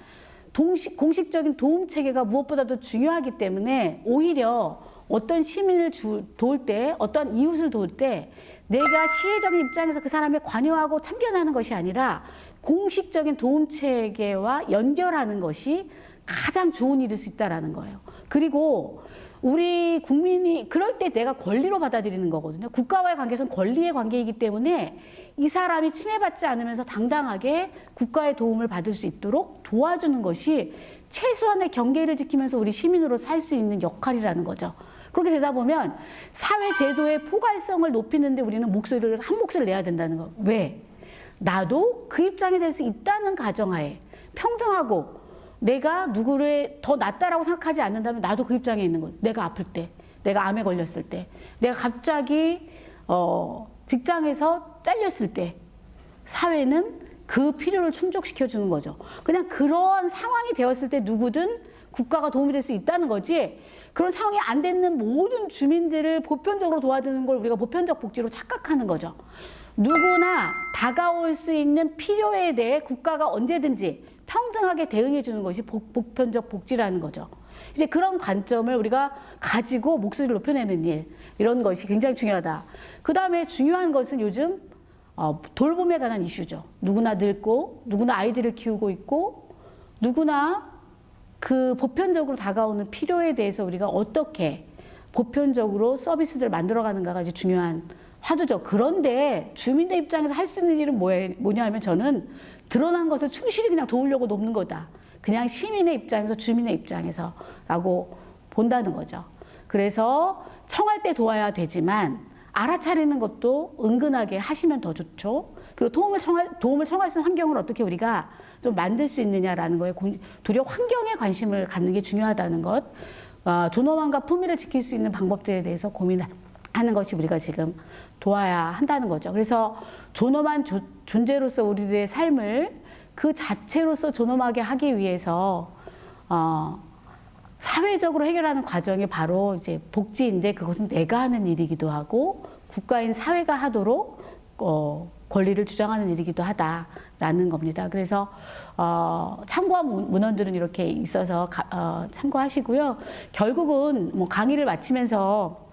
공식적인 도움 체계가 무엇보다도 중요하기 때문에 오히려 어떤 시민을 도울 때, 어떤 이웃을 도울 때 내가 시혜적인 입장에서 그 사람에 관여하고 참견하는 것이 아니라 공식적인 도움 체계와 연결하는 것이 가장 좋은 일일 수 있다라는 거예요. 그리고 우리 국민이 그럴 때 내가 권리로 받아들이는 거거든요. 국가와의 관계에서는 권리의 관계이기 때문에 이 사람이 침해받지 않으면서 당당하게 국가의 도움을 받을 수 있도록 도와주는 것이 최소한의 경계를 지키면서 우리 시민으로 살 수 있는 역할이라는 거죠. 그렇게 되다 보면 사회 제도의 포괄성을 높이는데 우리는 한 목소리를 내야 된다는 거. 왜? 나도 그 입장이 될 수 있다는 가정하에 평등하고 내가 누구를 더 낫다라고 생각하지 않는다면 나도 그 입장에 있는 거예요. 내가 아플 때, 내가 암에 걸렸을 때, 내가 갑자기 직장에서 잘렸을 때 사회는 그 필요를 충족시켜 주는 거죠. 그냥 그런 상황이 되었을 때 누구든 국가가 도움이 될 수 있다는 거지, 그런 상황이 안 되는 모든 주민들을 보편적으로 도와주는 걸 우리가 보편적 복지로 착각하는 거죠. 누구나 다가올 수 있는 필요에 대해 국가가 언제든지 평등하게 대응해 주는 것이 보편적 복지라는 거죠. 이제 그런 관점을 우리가 가지고 목소리를 높여내는 일, 이런 것이 굉장히 중요하다. 그 다음에 중요한 것은 요즘 돌봄에 관한 이슈죠. 누구나 늙고 누구나 아이들을 키우고 있고 누구나 그 보편적으로 다가오는 필요에 대해서 우리가 어떻게 보편적으로 서비스들을 만들어가는가가 이제 중요한 화두죠. 그런데 주민의 입장에서 할 수 있는 일은 뭐냐 하면 저는 드러난 것을 충실히 그냥 도우려고 돕는 거다. 그냥 시민의 입장에서, 주민의 입장에서 라고 본다는 거죠. 그래서 청할 때 도와야 되지만 알아차리는 것도 은근하게 하시면 더 좋죠. 그리고 도움을 청할 수 있는 환경을 어떻게 우리가 좀 만들 수 있느냐라는 거에 도리어 환경에 관심을 갖는 게 중요하다는 것, 존엄함과 품위를 지킬 수 있는 방법들에 대해서 고민하는 것이 우리가 지금 도와야 한다는 거죠. 그래서 존엄한 존재로서 우리들의 삶을 그 자체로서 존엄하게 하기 위해서 사회적으로 해결하는 과정이 바로 이제 복지인데, 그것은 내가 하는 일이기도 하고 국가인 사회가 하도록 권리를 주장하는 일이기도 하다라는 겁니다. 그래서 참고한 문헌들은 이렇게 있어서 참고하시고요. 결국은 뭐 강의를 마치면서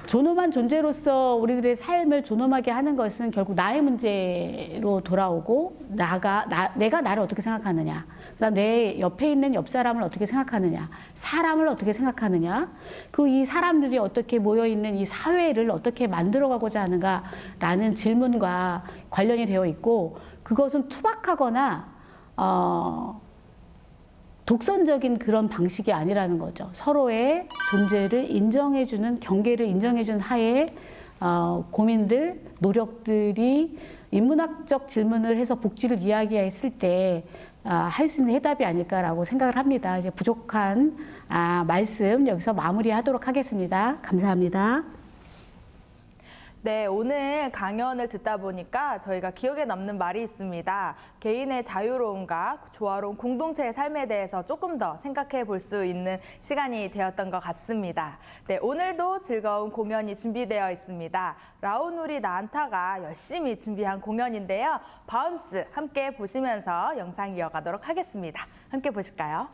존엄한 존재로서 우리들의 삶을 존엄하게 하는 것은 결국 나의 문제로 돌아오고, 내가 나를 어떻게 생각하느냐, 그다음 내 옆에 있는 옆 사람을 어떻게 생각하느냐, 사람을 어떻게 생각하느냐, 그리고 이 사람들이 어떻게 모여 있는 이 사회를 어떻게 만들어가고자 하는가라는 질문과 관련이 되어 있고, 그것은 투박하거나 독선적인 그런 방식이 아니라는 거죠. 서로의 존재를 인정해주는, 경계를 인정해주는 하에 고민들, 노력들이 인문학적 질문을 해서 복지를 이야기했을 때 할 수 있는 해답이 아닐까라고 생각을 합니다. 이제 부족한 말씀 여기서 마무리하도록 하겠습니다. 감사합니다. 네, 오늘 강연을 듣다 보니까 저희가 기억에 남는 말이 있습니다. 개인의 자유로움과 조화로운 공동체의 삶에 대해서 조금 더 생각해 볼 수 있는 시간이 되었던 것 같습니다. 네, 오늘도 즐거운 공연이 준비되어 있습니다. 라우누리 나안타가 열심히 준비한 공연인데요. 바운스 함께 보시면서 영상 이어가도록 하겠습니다. 함께 보실까요?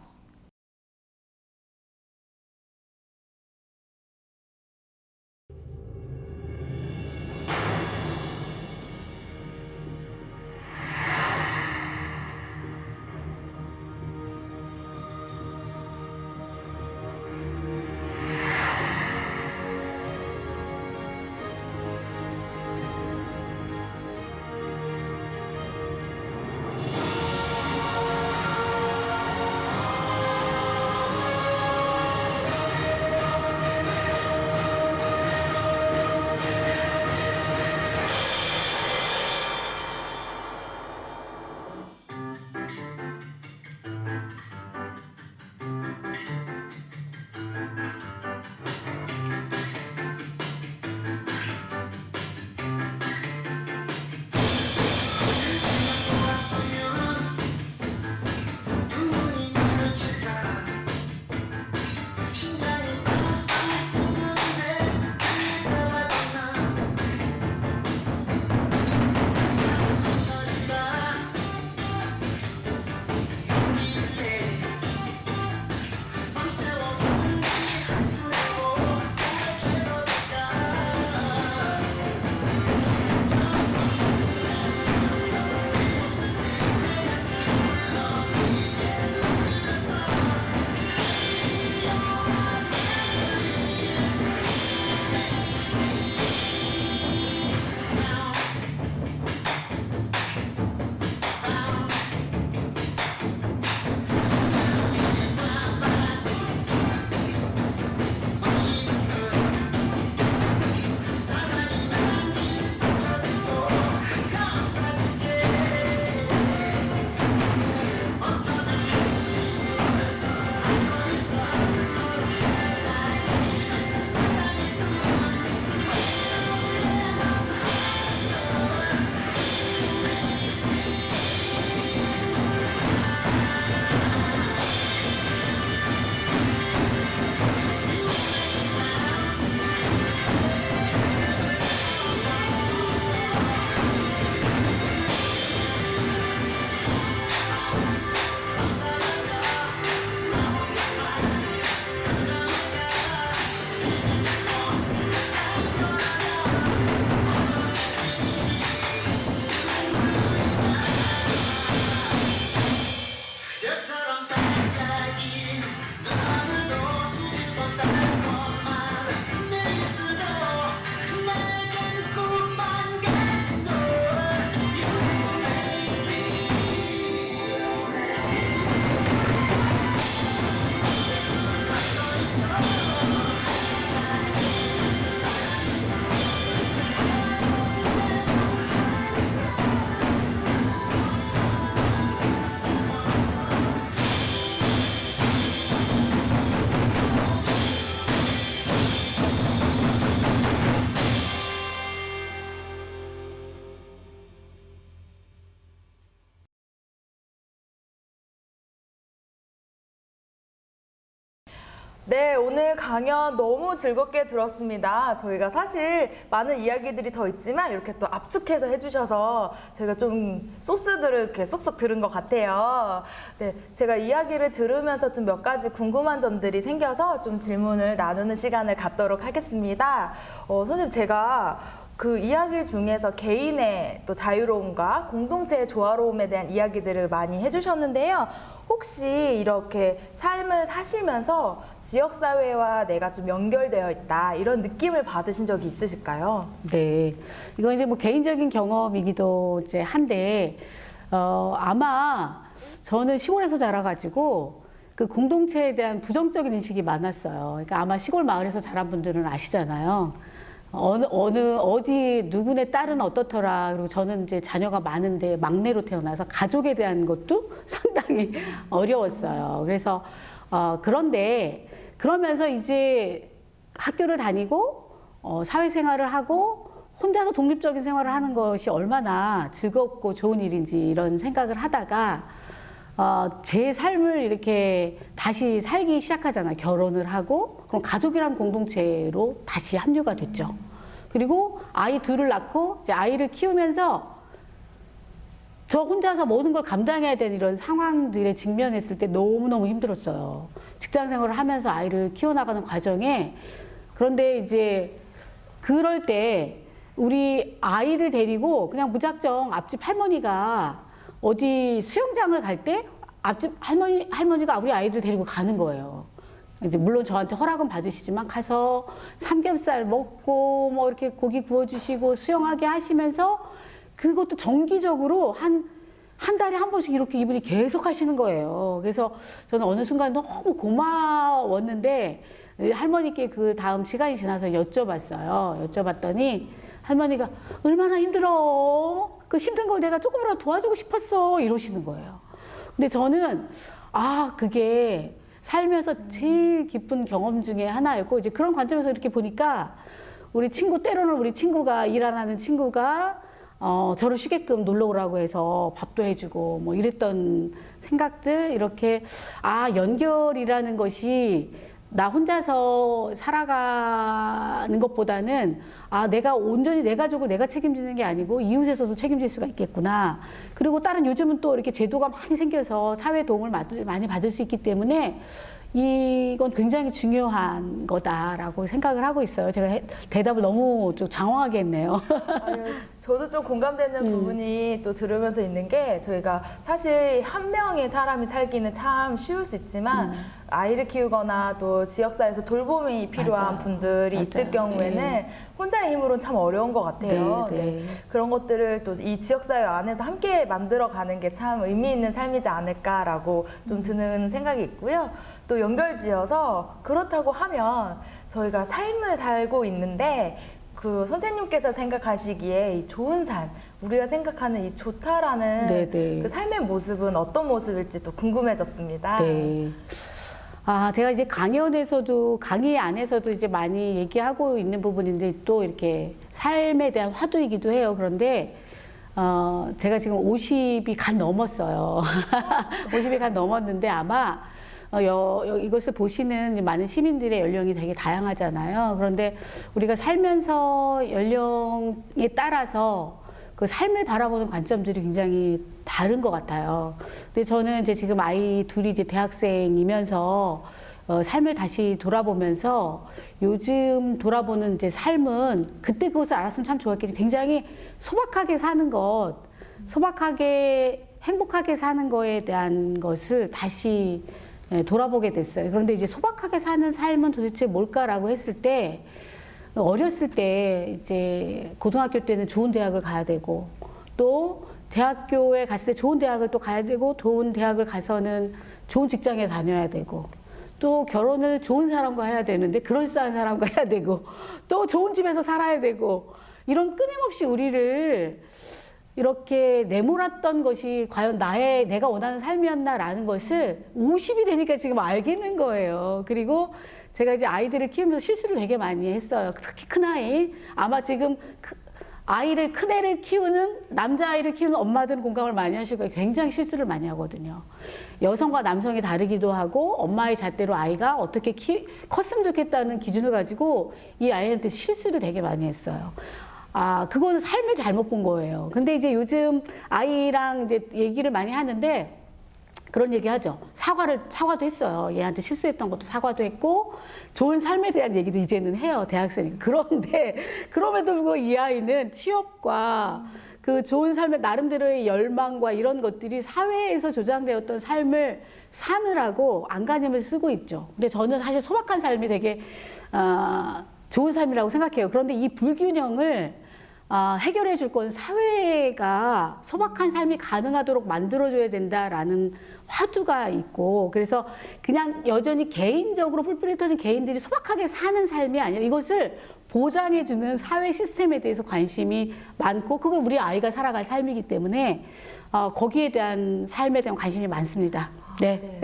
네, 오늘 강연 너무 즐겁게 들었습니다. 저희가 사실 많은 이야기들이 더 있지만 이렇게 또 압축해서 해주셔서 저희가 좀 소스들을 이렇게 쏙쏙 들은 것 같아요. 네, 제가 이야기를 들으면서 좀 몇 가지 궁금한 점들이 생겨서 좀 질문을 나누는 시간을 갖도록 하겠습니다. 선생님, 제가 그 이야기 중에서 개인의 또 자유로움과 공동체의 조화로움에 대한 이야기들을 많이 해주셨는데요. 혹시 이렇게 삶을 사시면서 지역사회와 내가 좀 연결되어 있다, 이런 느낌을 받으신 적이 있으실까요? 네. 이건 이제 뭐 개인적인 경험이기도 이제 한데, 아마 저는 시골에서 자라가지고 그 공동체에 대한 부정적인 인식이 많았어요. 그러니까 아마 시골 마을에서 자란 분들은 아시잖아요. 어디, 누구네 딸은 어떻더라. 그리고 저는 이제 자녀가 많은데 막내로 태어나서 가족에 대한 것도 상당히 어려웠어요. 그래서, 그런데, 그러면서 이제 학교를 다니고, 사회생활을 하고, 혼자서 독립적인 생활을 하는 것이 얼마나 즐겁고 좋은 일인지 이런 생각을 하다가, 제 삶을 이렇게 다시 살기 시작하잖아요. 결혼을 하고, 그럼 가족이란 공동체로 다시 합류가 됐죠. 그리고 아이 둘을 낳고 이제 아이를 키우면서 저 혼자서 모든 걸 감당해야 되는 이런 상황들에 직면했을 때 너무너무 힘들었어요. 직장 생활을 하면서 아이를 키워나가는 과정에. 그런데 이제 그럴 때 우리 아이를 데리고 그냥 무작정 앞집 할머니가 어디 수영장을 갈 때 앞집 할머니가 우리 아이를 데리고 가는 거예요. 이제 물론 저한테 허락은 받으시지만 가서 삼겹살 먹고 뭐 이렇게 고기 구워주시고 수영하게 하시면서 그것도 정기적으로 한 달에 한 번씩 이렇게 이분이 계속 하시는 거예요. 그래서 저는 어느 순간 너무 고마웠는데 할머니께 그 다음 시간이 지나서 여쭤봤어요. 여쭤봤더니 할머니가 얼마나 힘들어. 그 힘든 걸 내가 조금이라도 도와주고 싶었어. 이러시는 거예요. 근데 저는 그게 살면서 제일 기쁜 경험 중에 하나였고, 이제 그런 관점에서 이렇게 보니까 때로는 우리 친구가, 일 안 하는 친구가 저를 쉬게끔 놀러 오라고 해서 밥도 해주고 뭐 이랬던 생각들, 이렇게 연결이라는 것이 나 혼자서 살아가는 것보다는 내가 온전히 내 가족을 내가 책임지는 게 아니고 이웃에서도 책임질 수가 있겠구나. 그리고 다른 요즘은 또 이렇게 제도가 많이 생겨서 사회 도움을 많이 받을 수 있기 때문에 이건 굉장히 중요한 거다라고 생각을 하고 있어요. 제가 대답을 너무 좀 장황하게 했네요. 아유, 저도 좀 공감되는 부분이 또 들으면서 있는 게, 저희가 사실 한 명의 사람이 살기는 참 쉬울 수 있지만 아이를 키우거나 또 지역사회에서 돌봄이 필요한 맞아요. 분들이 있을 맞아요. 경우에는 네. 혼자의 힘으로는 참 어려운 것 같아요. 네, 네. 그런 것들을 또 이 지역사회 안에서 함께 만들어가는 게 참 의미 있는 삶이지 않을까라고 좀 드는 생각이 있고요. 또 연결지어서 그렇다고 하면 저희가 삶을 살고 있는데, 그 선생님께서 생각하시기에 이 좋은 삶, 우리가 생각하는 이 좋다라는 네네. 그 삶의 모습은 어떤 모습일지 또 궁금해졌습니다. 네. 제가 이제 강의 안에서도 이제 많이 얘기하고 있는 부분인데, 또 이렇게 삶에 대한 화두이기도 해요. 그런데, 제가 지금 50이 간 넘었어요. 50이 간 넘었는데 아마, 이것을 보시는 많은 시민들의 연령이 되게 다양하잖아요. 그런데 우리가 살면서 연령에 따라서 그 삶을 바라보는 관점들이 굉장히 다른 것 같아요. 근데 저는 이제 지금 아이 둘이 이제 대학생이면서 삶을 다시 돌아보면서 요즘 돌아보는 이제 삶은 그때 그것을 알았으면 참 좋았겠지. 굉장히 소박하게 사는 것, 소박하게 행복하게 사는 거에 대한 것을 다시 돌아보게 됐어요. 그런데 이제 소박하게 사는 삶은 도대체 뭘까라고 했을 때, 어렸을 때 이제 고등학교 때는 좋은 대학을 가야 되고, 또 대학교에 갔을 때 좋은 대학을 또 가야 되고, 좋은 대학을 가서는 좋은 직장에 다녀야 되고, 또 결혼을 좋은 사람과 해야 되는데 그럴싸한 사람과 해야 되고, 또 좋은 집에서 살아야 되고, 이런 끊임없이 우리를 이렇게 내몰았던 것이 과연 내가 원하는 삶이었나라는 것을 50이 되니까 지금 알겠는 거예요. 그리고 제가 이제 아이들을 키우면서 실수를 되게 많이 했어요. 특히 큰아이. 아마 지금 아이를, 큰애를 키우는, 남자아이를 키우는 엄마들은 공감을 많이 하실 거예요. 굉장히 실수를 많이 하거든요. 여성과 남성이 다르기도 하고, 엄마의 잣대로 아이가 어떻게 컸으면 좋겠다는 기준을 가지고 이 아이한테 실수를 되게 많이 했어요. 아, 그거는 삶을 잘못 본 거예요. 근데 이제 요즘 아이랑 이제 얘기를 많이 하는데, 그런 얘기 하죠. 사과도 했어요. 얘한테 실수했던 것도 사과도 했고, 좋은 삶에 대한 얘기도 이제는 해요. 대학생이. 그런데, 그럼에도 불구하고 이 아이는 취업과 그 좋은 삶의 나름대로의 열망과 이런 것들이 사회에서 조장되었던 삶을 사느라고 안간힘을 쓰고 있죠. 근데 저는 사실 소박한 삶이 되게, 좋은 삶이라고 생각해요. 그런데 이 불균형을 해결해 줄 건 사회가 소박한 삶이 가능하도록 만들어줘야 된다라는 화두가 있고, 그래서 그냥 여전히 개인적으로 뿔뿔이 터진 개인들이 소박하게 사는 삶이 아니라 이것을 보장해주는 사회 시스템에 대해서 관심이 많고, 그거 우리 아이가 살아갈 삶이기 때문에 거기에 대한 삶에 대한 관심이 많습니다. 네.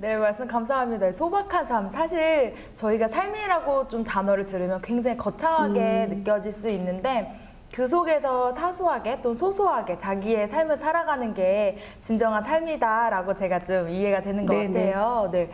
네, 말씀 감사합니다. 소박한 삶. 사실 저희가 삶이라고 좀 단어를 들으면 굉장히 거창하게 느껴질 수 있는데, 그 속에서 사소하게 또 소소하게 자기의 삶을 살아가는 게 진정한 삶이다라고 제가 좀 이해가 되는 것 같아요. 네.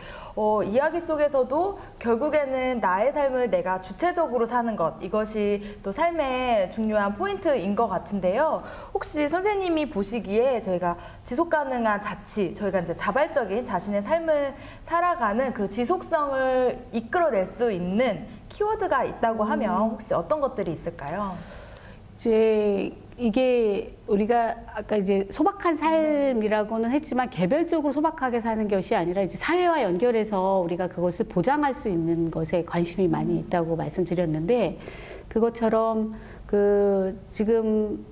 이야기 속에서도 결국에는 나의 삶을 내가 주체적으로 사는 것, 이것이 또 삶의 중요한 포인트인 것 같은데요. 혹시 선생님이 보시기에 저희가 지속 가능한 자치, 저희가 이제 자발적인 자신의 삶을 살아가는 그 지속성을 이끌어낼 수 있는 키워드가 있다고 하면 혹시 어떤 것들이 있을까요? 이제 이게 우리가 아까 이제 소박한 삶이라고는 했지만 개별적으로 소박하게 사는 것이 아니라 이제 사회와 연결해서 우리가 그것을 보장할 수 있는 것에 관심이 많이 있다고 말씀드렸는데, 그것처럼 지금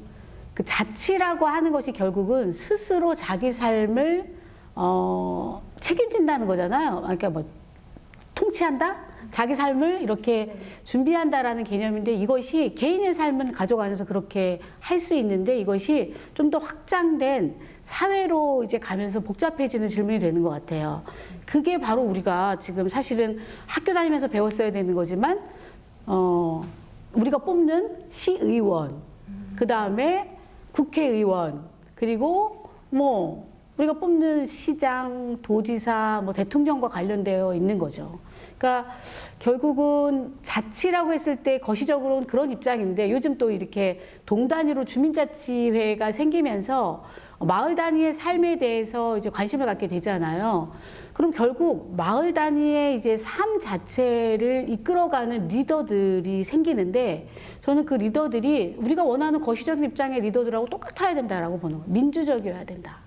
그 자치라고 하는 것이 결국은 스스로 자기 삶을 책임진다는 거잖아요. 그러니까 뭐 통치한다? 자기 삶을 이렇게 준비한다라는 개념인데, 이것이 개인의 삶은 가져가면서 그렇게 할 수 있는데, 이것이 좀 더 확장된 사회로 이제 가면서 복잡해지는 질문이 되는 것 같아요. 그게 바로 우리가 지금 사실은 학교 다니면서 배웠어야 되는 거지만, 우리가 뽑는 시의원, 그 다음에 국회의원, 그리고 뭐 우리가 뽑는 시장, 도지사, 뭐 대통령과 관련되어 있는 거죠. 그러니까 결국은 자치라고 했을 때 거시적으로는 그런 입장인데, 요즘 또 이렇게 동 단위로 주민자치회가 생기면서 마을 단위의 삶에 대해서 이제 관심을 갖게 되잖아요. 그럼 결국 마을 단위의 이제 삶 자체를 이끌어가는 리더들이 생기는데, 저는 그 리더들이 우리가 원하는 거시적인 입장의 리더들하고 똑같아야 된다라고 보는 거예요. 민주적이어야 된다.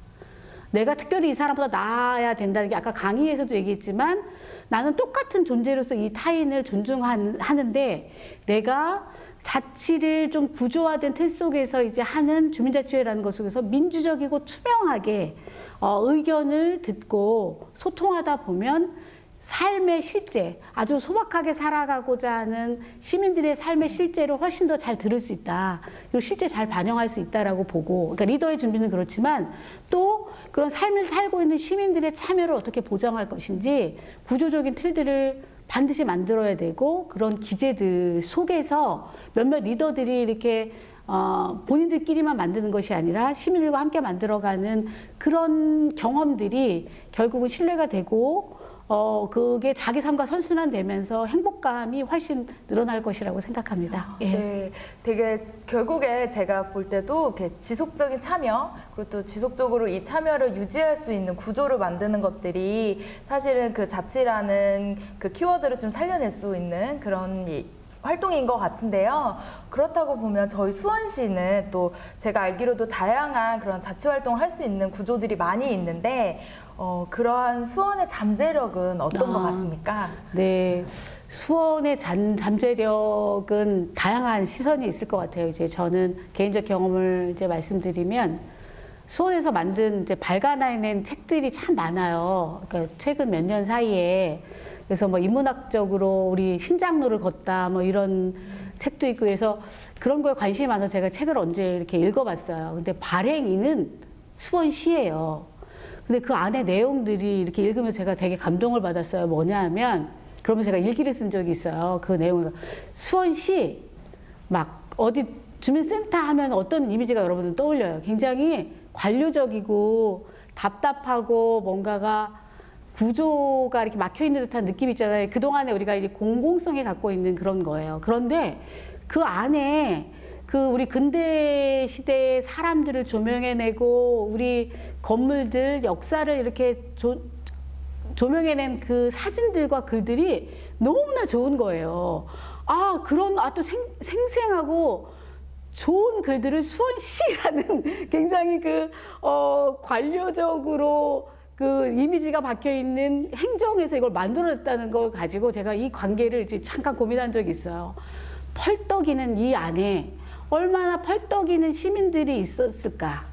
내가 특별히 이 사람보다 나아야 된다는 게 아까 강의에서도 얘기했지만, 나는 똑같은 존재로서 이 타인을 존중하는데, 내가 자치를 좀 구조화된 틀 속에서 이제 하는 주민자치회라는 것 속에서 민주적이고 투명하게 의견을 듣고 소통하다 보면 삶의 실제, 아주 소박하게 살아가고자 하는 시민들의 삶의 실제를 훨씬 더 잘 들을 수 있다. 그리고 실제 잘 반영할 수 있다라고 보고, 그러니까 리더의 준비는 그렇지만 또 그런 삶을 살고 있는 시민들의 참여를 어떻게 보장할 것인지 구조적인 틀들을 반드시 만들어야 되고, 그런 기제들 속에서 몇몇 리더들이 이렇게 본인들끼리만 만드는 것이 아니라 시민들과 함께 만들어가는 그런 경험들이 결국은 신뢰가 되고, 그게 자기 삶과 선순환되면서 행복감이 훨씬 늘어날 것이라고 생각합니다. 예. 네, 되게 결국에 제가 볼 때도 이렇게 지속적인 참여, 그리고 또 지속적으로 이 참여를 유지할 수 있는 구조를 만드는 것들이 사실은 그 자치라는 그 키워드를 좀 살려낼 수 있는 그런 활동인 것 같은데요. 그렇다고 보면 저희 수원시는 또 제가 알기로도 다양한 그런 자치 활동을 할 수 있는 구조들이 많이 있는데, 그러한 수원의 잠재력은 어떤 것 같습니까? 네. 수원의 잠재력은 다양한 시선이 있을 것 같아요. 이제 저는 개인적 경험을 이제 말씀드리면, 수원에서 만든 이제 발간해낸 책들이 참 많아요. 그러니까 최근 몇 년 사이에. 그래서 뭐 인문학적으로 우리 신장로를 걷다 뭐 이런 책도 있고, 그래서 그런 거에 관심이 많아서 제가 책을 언제 이렇게 읽어봤어요. 근데 발행인은 수원시예요. 근데 그 안에 내용들이 이렇게 읽으면서 제가 되게 감동을 받았어요. 뭐냐 하면, 그러면 제가 일기를 쓴 적이 있어요. 그 내용을 수원시 막 어디 주민센터 하면 어떤 이미지가 여러분들 떠올려요? 굉장히 관료적이고 답답하고 뭔가가 구조가 이렇게 막혀 있는 듯한 느낌 있잖아요. 그동안에 우리가 이제 공공성에 갖고 있는 그런 거예요. 그런데 그 안에 그 우리 근대 시대의 사람들을 조명해내고 우리 건물들 역사를 이렇게 조명해낸 그 사진들과 글들이 너무나 좋은 거예요. 아, 또 생생하고 좋은 글들을 수원시라는 굉장히 관료적으로 그 이미지가 박혀 있는 행정에서 이걸 만들어냈다는 걸 가지고 제가 이 관계를 이제 잠깐 고민한 적이 있어요. 펄떡이는 이 안에 얼마나 펄떡이는 시민들이 있었을까?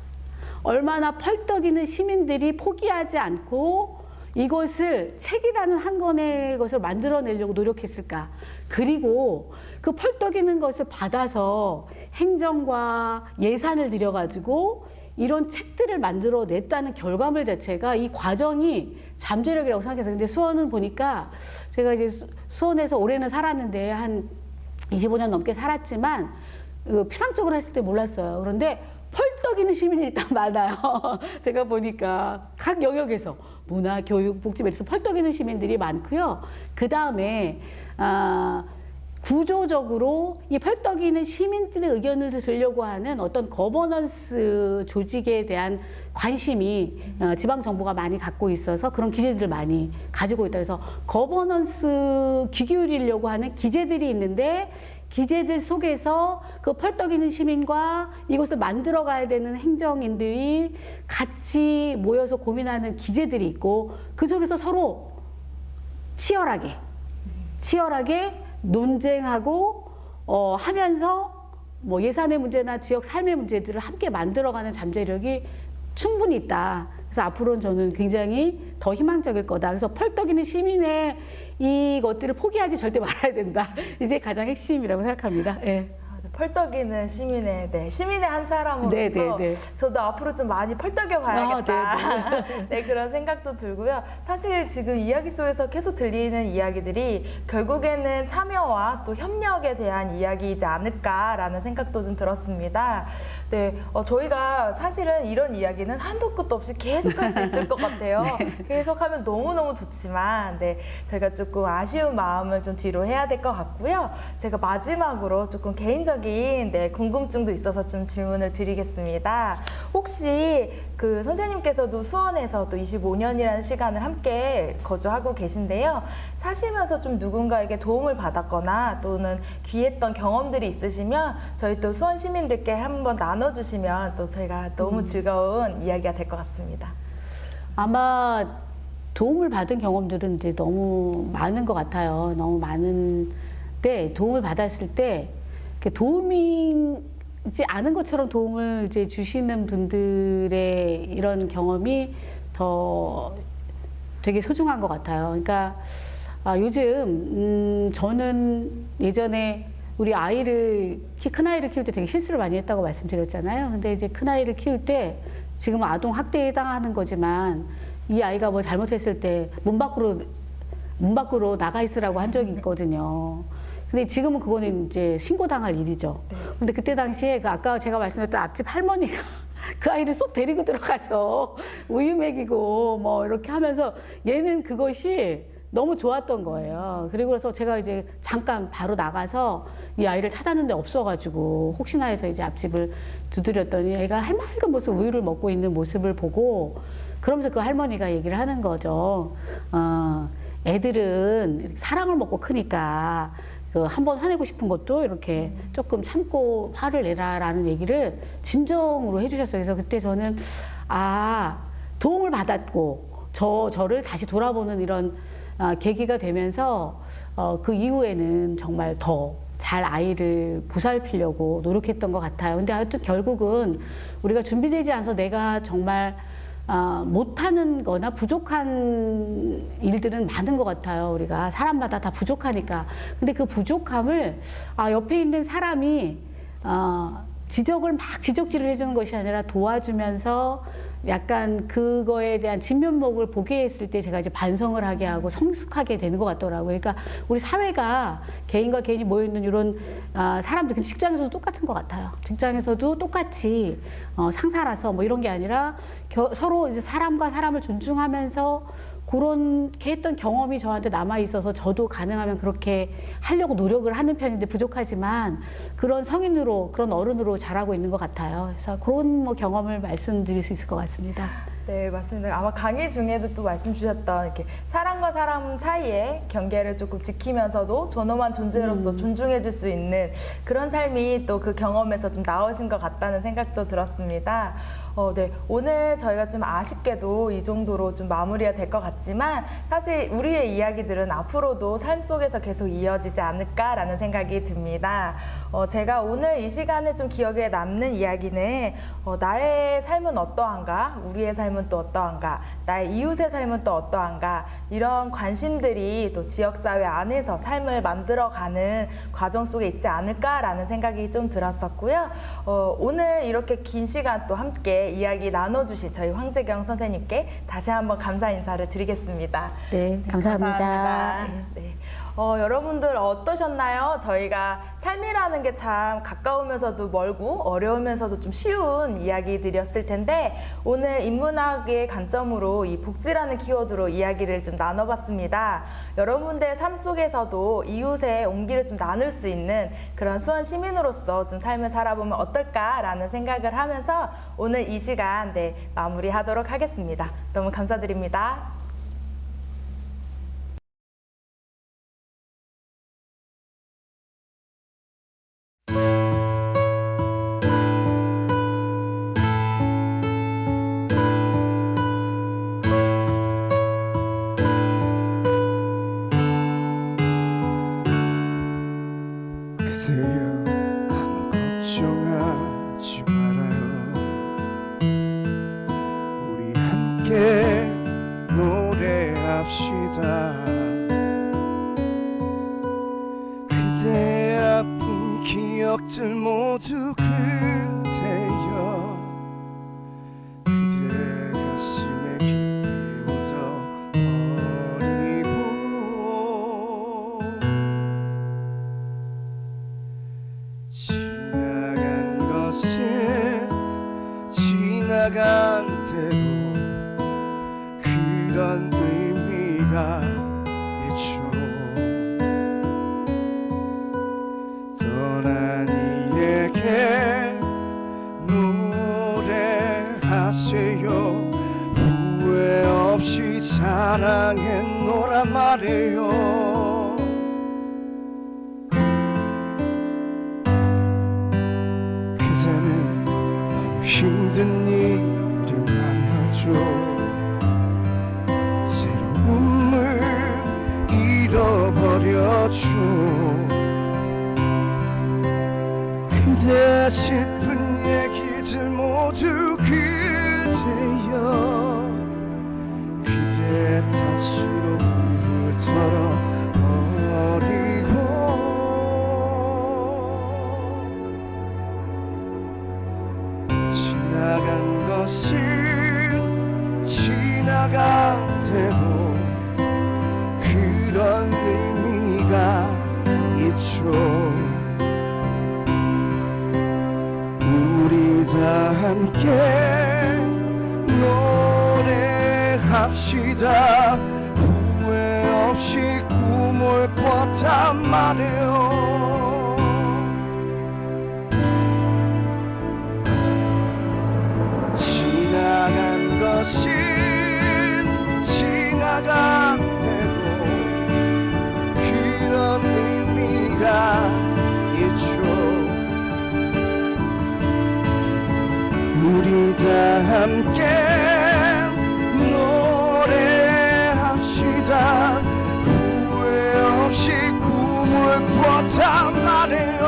얼마나 펄떡이는 시민들이 포기하지 않고 이것을 책이라는 한 권의 것을 만들어내려고 노력했을까? 그리고 그 펄떡이는 것을 받아서 행정과 예산을 들여가지고 이런 책들을 만들어냈다는 결과물 자체가 이 과정이 잠재력이라고 생각해서 근데 수원은 보니까 제가 이제 수원에서 올해는 살았는데 한 25년 넘게 살았지만 피상적으로 했을 때 몰랐어요. 그런데 펄떡이는 시민이 일단 많아요. 제가 보니까 각 영역에서 문화, 교육, 복지, 이래서 펄떡이는 시민들이 많고요. 그 다음에 구조적으로 이 펄떡이는 시민들의 의견을 들으려고 하는 어떤 거버넌스 조직에 대한 관심이 지방정부가 많이 갖고 있어서 그런 기제들을 많이 가지고 있다. 그래서 거버넌스 귀 기울이려고 하는 기제들이 있는데 기제들 속에서 그 펄떡이는 시민과 이것을 만들어 가야 되는 행정인들이 같이 모여서 고민하는 기제들이 있고 그 속에서 서로 치열하게 논쟁하고 하면서 뭐 예산의 문제나 지역 삶의 문제들을 함께 만들어가는 잠재력이 충분히 있다. 그래서 앞으로는 저는 굉장히 더 희망적일 거다. 그래서 펄떡이는 시민의 이것들을 포기하지 절대 말아야 된다. 이제 가장 핵심이라고 생각합니다. 네. 펄떡이는 시민의 한 사람으로서 네. 저도 앞으로 좀 많이 펄떡여 봐야겠다. 네, 그런 생각도 들고요. 사실 지금 이야기 속에서 계속 들리는 이야기들이 결국에는 참여와 또 협력에 대한 이야기이지 않을까라는 생각도 좀 들었습니다. 네, 저희가 사실은 이런 이야기는 한도 끝도 없이 계속 할 수 있을 것 같아요. 계속하면 너무너무 좋지만 저희가 조금 아쉬운 마음을 좀 뒤로 해야 될 것 같고요. 제가 마지막으로 조금 개인적인 궁금증도 있어서 좀 질문을 드리겠습니다. 혹시 그 선생님께서도 수원에서 또 25년이라는 시간을 함께 거주하고 계신데요. 사시면서 좀 누군가에게 도움을 받았거나 또는 귀했던 경험들이 있으시면 저희 또 수원 시민들께 한번 나눠주시면 또 저희가 너무 즐거운 이야기가 될 것 같습니다. 아마 도움을 받은 경험들은 이제 너무 많은 것 같아요. 너무 많은데 도움을 받았을 때 도움이지 않은 것처럼 도움을 이제 주시는 분들의 이런 경험이 더 되게 소중한 것 같아요. 그러니까 요즘 저는 예전에 우리 큰 아이를 키울 때 되게 실수를 많이 했다고 말씀드렸잖아요. 근데 이제 큰 아이를 키울 때 지금 아동 학대에 해당하는 거지만 이 아이가 뭐 잘못했을 때 문 밖으로 나가 있으라고 한 적이 있거든요. 근데 지금은 그거는 이제 신고당할 일이죠. 근데 그때 당시에 아까 제가 말씀드렸던 앞집 할머니가 그 아이를 쏙 데리고 들어가서 우유 먹이고 뭐 이렇게 하면서 얘는 그것이 너무 좋았던 거예요. 그리고 그래서 제가 이제 잠깐 바로 나가서 이 아이를 찾았는데 없어가지고 혹시나 해서 이제 앞집을 두드렸더니 애가 해맑은 모습 우유를 먹고 있는 모습을 보고 그러면서 그 할머니가 얘기를 하는 거죠. 애들은 사랑을 먹고 크니까 한번 화내고 싶은 것도 이렇게 조금 참고 화를 내라라는 얘기를 진정으로 해주셨어요. 그래서 그때 저는 도움을 받았고 저를 다시 돌아보는 이런 계기가 되면서 그 이후에는 정말 더 잘 아이를 보살피려고 노력했던 것 같아요. 근데 하여튼 결국은 우리가 준비되지 않아서 내가 정말 못하는 거나 부족한 일들은 많은 것 같아요. 우리가 사람마다 다 부족하니까. 근데 그 부족함을 옆에 있는 사람이 지적을 막 지적질을 해주는 것이 아니라 도와주면서 약간 그거에 대한 진면목을 보게 했을 때 제가 이제 반성을 하게 하고 성숙하게 되는 것 같더라고요. 그러니까 우리 사회가 개인과 개인이 모여있는 이런 사람들, 직장에서도 똑같은 것 같아요. 직장에서도 똑같이 상사라서 뭐 이런 게 아니라 서로 이제 사람과 사람을 존중하면서 그렇게 했던 경험이 저한테 남아 있어서 저도 가능하면 그렇게 하려고 노력을 하는 편인데 부족하지만 그런 성인으로, 그런 어른으로 자라고 있는 것 같아요. 그래서 그런 뭐 경험을 말씀드릴 수 있을 것 같습니다. 네, 맞습니다. 아마 강의 중에도 또 말씀 주셨던 이렇게 사람과 사람 사이의 경계를 조금 지키면서도 존엄한 존재로서 존중해 줄 수 있는 그런 삶이 또 그 경험에서 좀 나오신 것 같다는 생각도 들었습니다. 네. 오늘 저희가 좀 아쉽게도 이 정도로 좀 마무리가 될 것 같지만 사실 우리의 이야기들은 앞으로도 삶 속에서 계속 이어지지 않을까라는 생각이 듭니다. 제가 오늘 이 시간에 좀 기억에 남는 이야기는 나의 삶은 어떠한가? 우리의 삶은 또 어떠한가? 나의 이웃의 삶은 또 어떠한가? 이런 관심들이 또 지역사회 안에서 삶을 만들어가는 과정 속에 있지 않을까라는 생각이 좀 들었었고요. 오늘 이렇게 긴 시간 또 함께 이야기 나눠주신 저희 황재경 선생님께 다시 한번 감사 인사를 드리겠습니다. 네, 감사합니다. 감사합니다. 네. 여러분들 어떠셨나요? 저희가 삶이라는 게 참 가까우면서도 멀고 어려우면서도 좀 쉬운 이야기들이었을 텐데 오늘 인문학의 관점으로 이 복지라는 키워드로 이야기를 좀 나눠봤습니다. 여러분들의 삶 속에서도 이웃의 온기를 좀 나눌 수 있는 그런 수원 시민으로서 좀 삶을 살아보면 어떨까라는 생각을 하면서 오늘 이 시간 마무리하도록 하겠습니다. 너무 감사드립니다. 그대여 아무 걱정하지 말아요. 우리 함께 노래합시다. 그대의 아픈 기억들 모두 그대여 그대 가슴에 깊이 묻어버리고 지나간 것은 지나간 대로 그런 의미가 있죠. 떠난 이에게 노래하세요. 후회 없이 사랑했노라 말해요. 그대는 너무 힘든 일이 많았죠. 새로움을 잃어버렸죠. 그대 슬픈 얘기들 모두 그대여 그대 탓으로 훌훌 털어버리고 지나간 것은 지나간 대로 그런 의미가 있죠. 우리 다 함께 노래합시다. 후회 없이 꿈을 꿨단 말이에요. 지나간 것은 지나간 대로 그런 의미가 있죠. 우리 다 함께 노래합시다. 후회 없이 꿈을 꿨단 말이에요.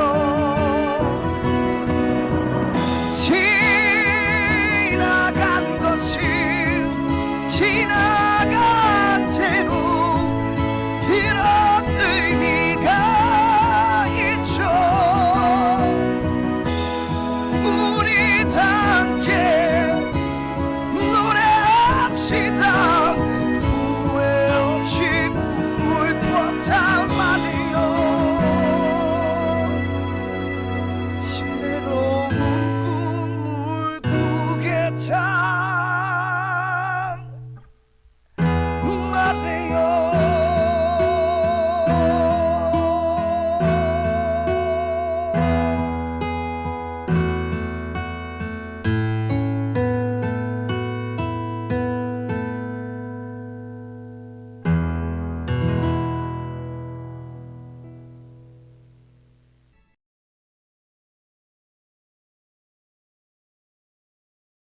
지나간 것은 지나간 채로 이런 의미가 있죠. 우리 다 함께 있지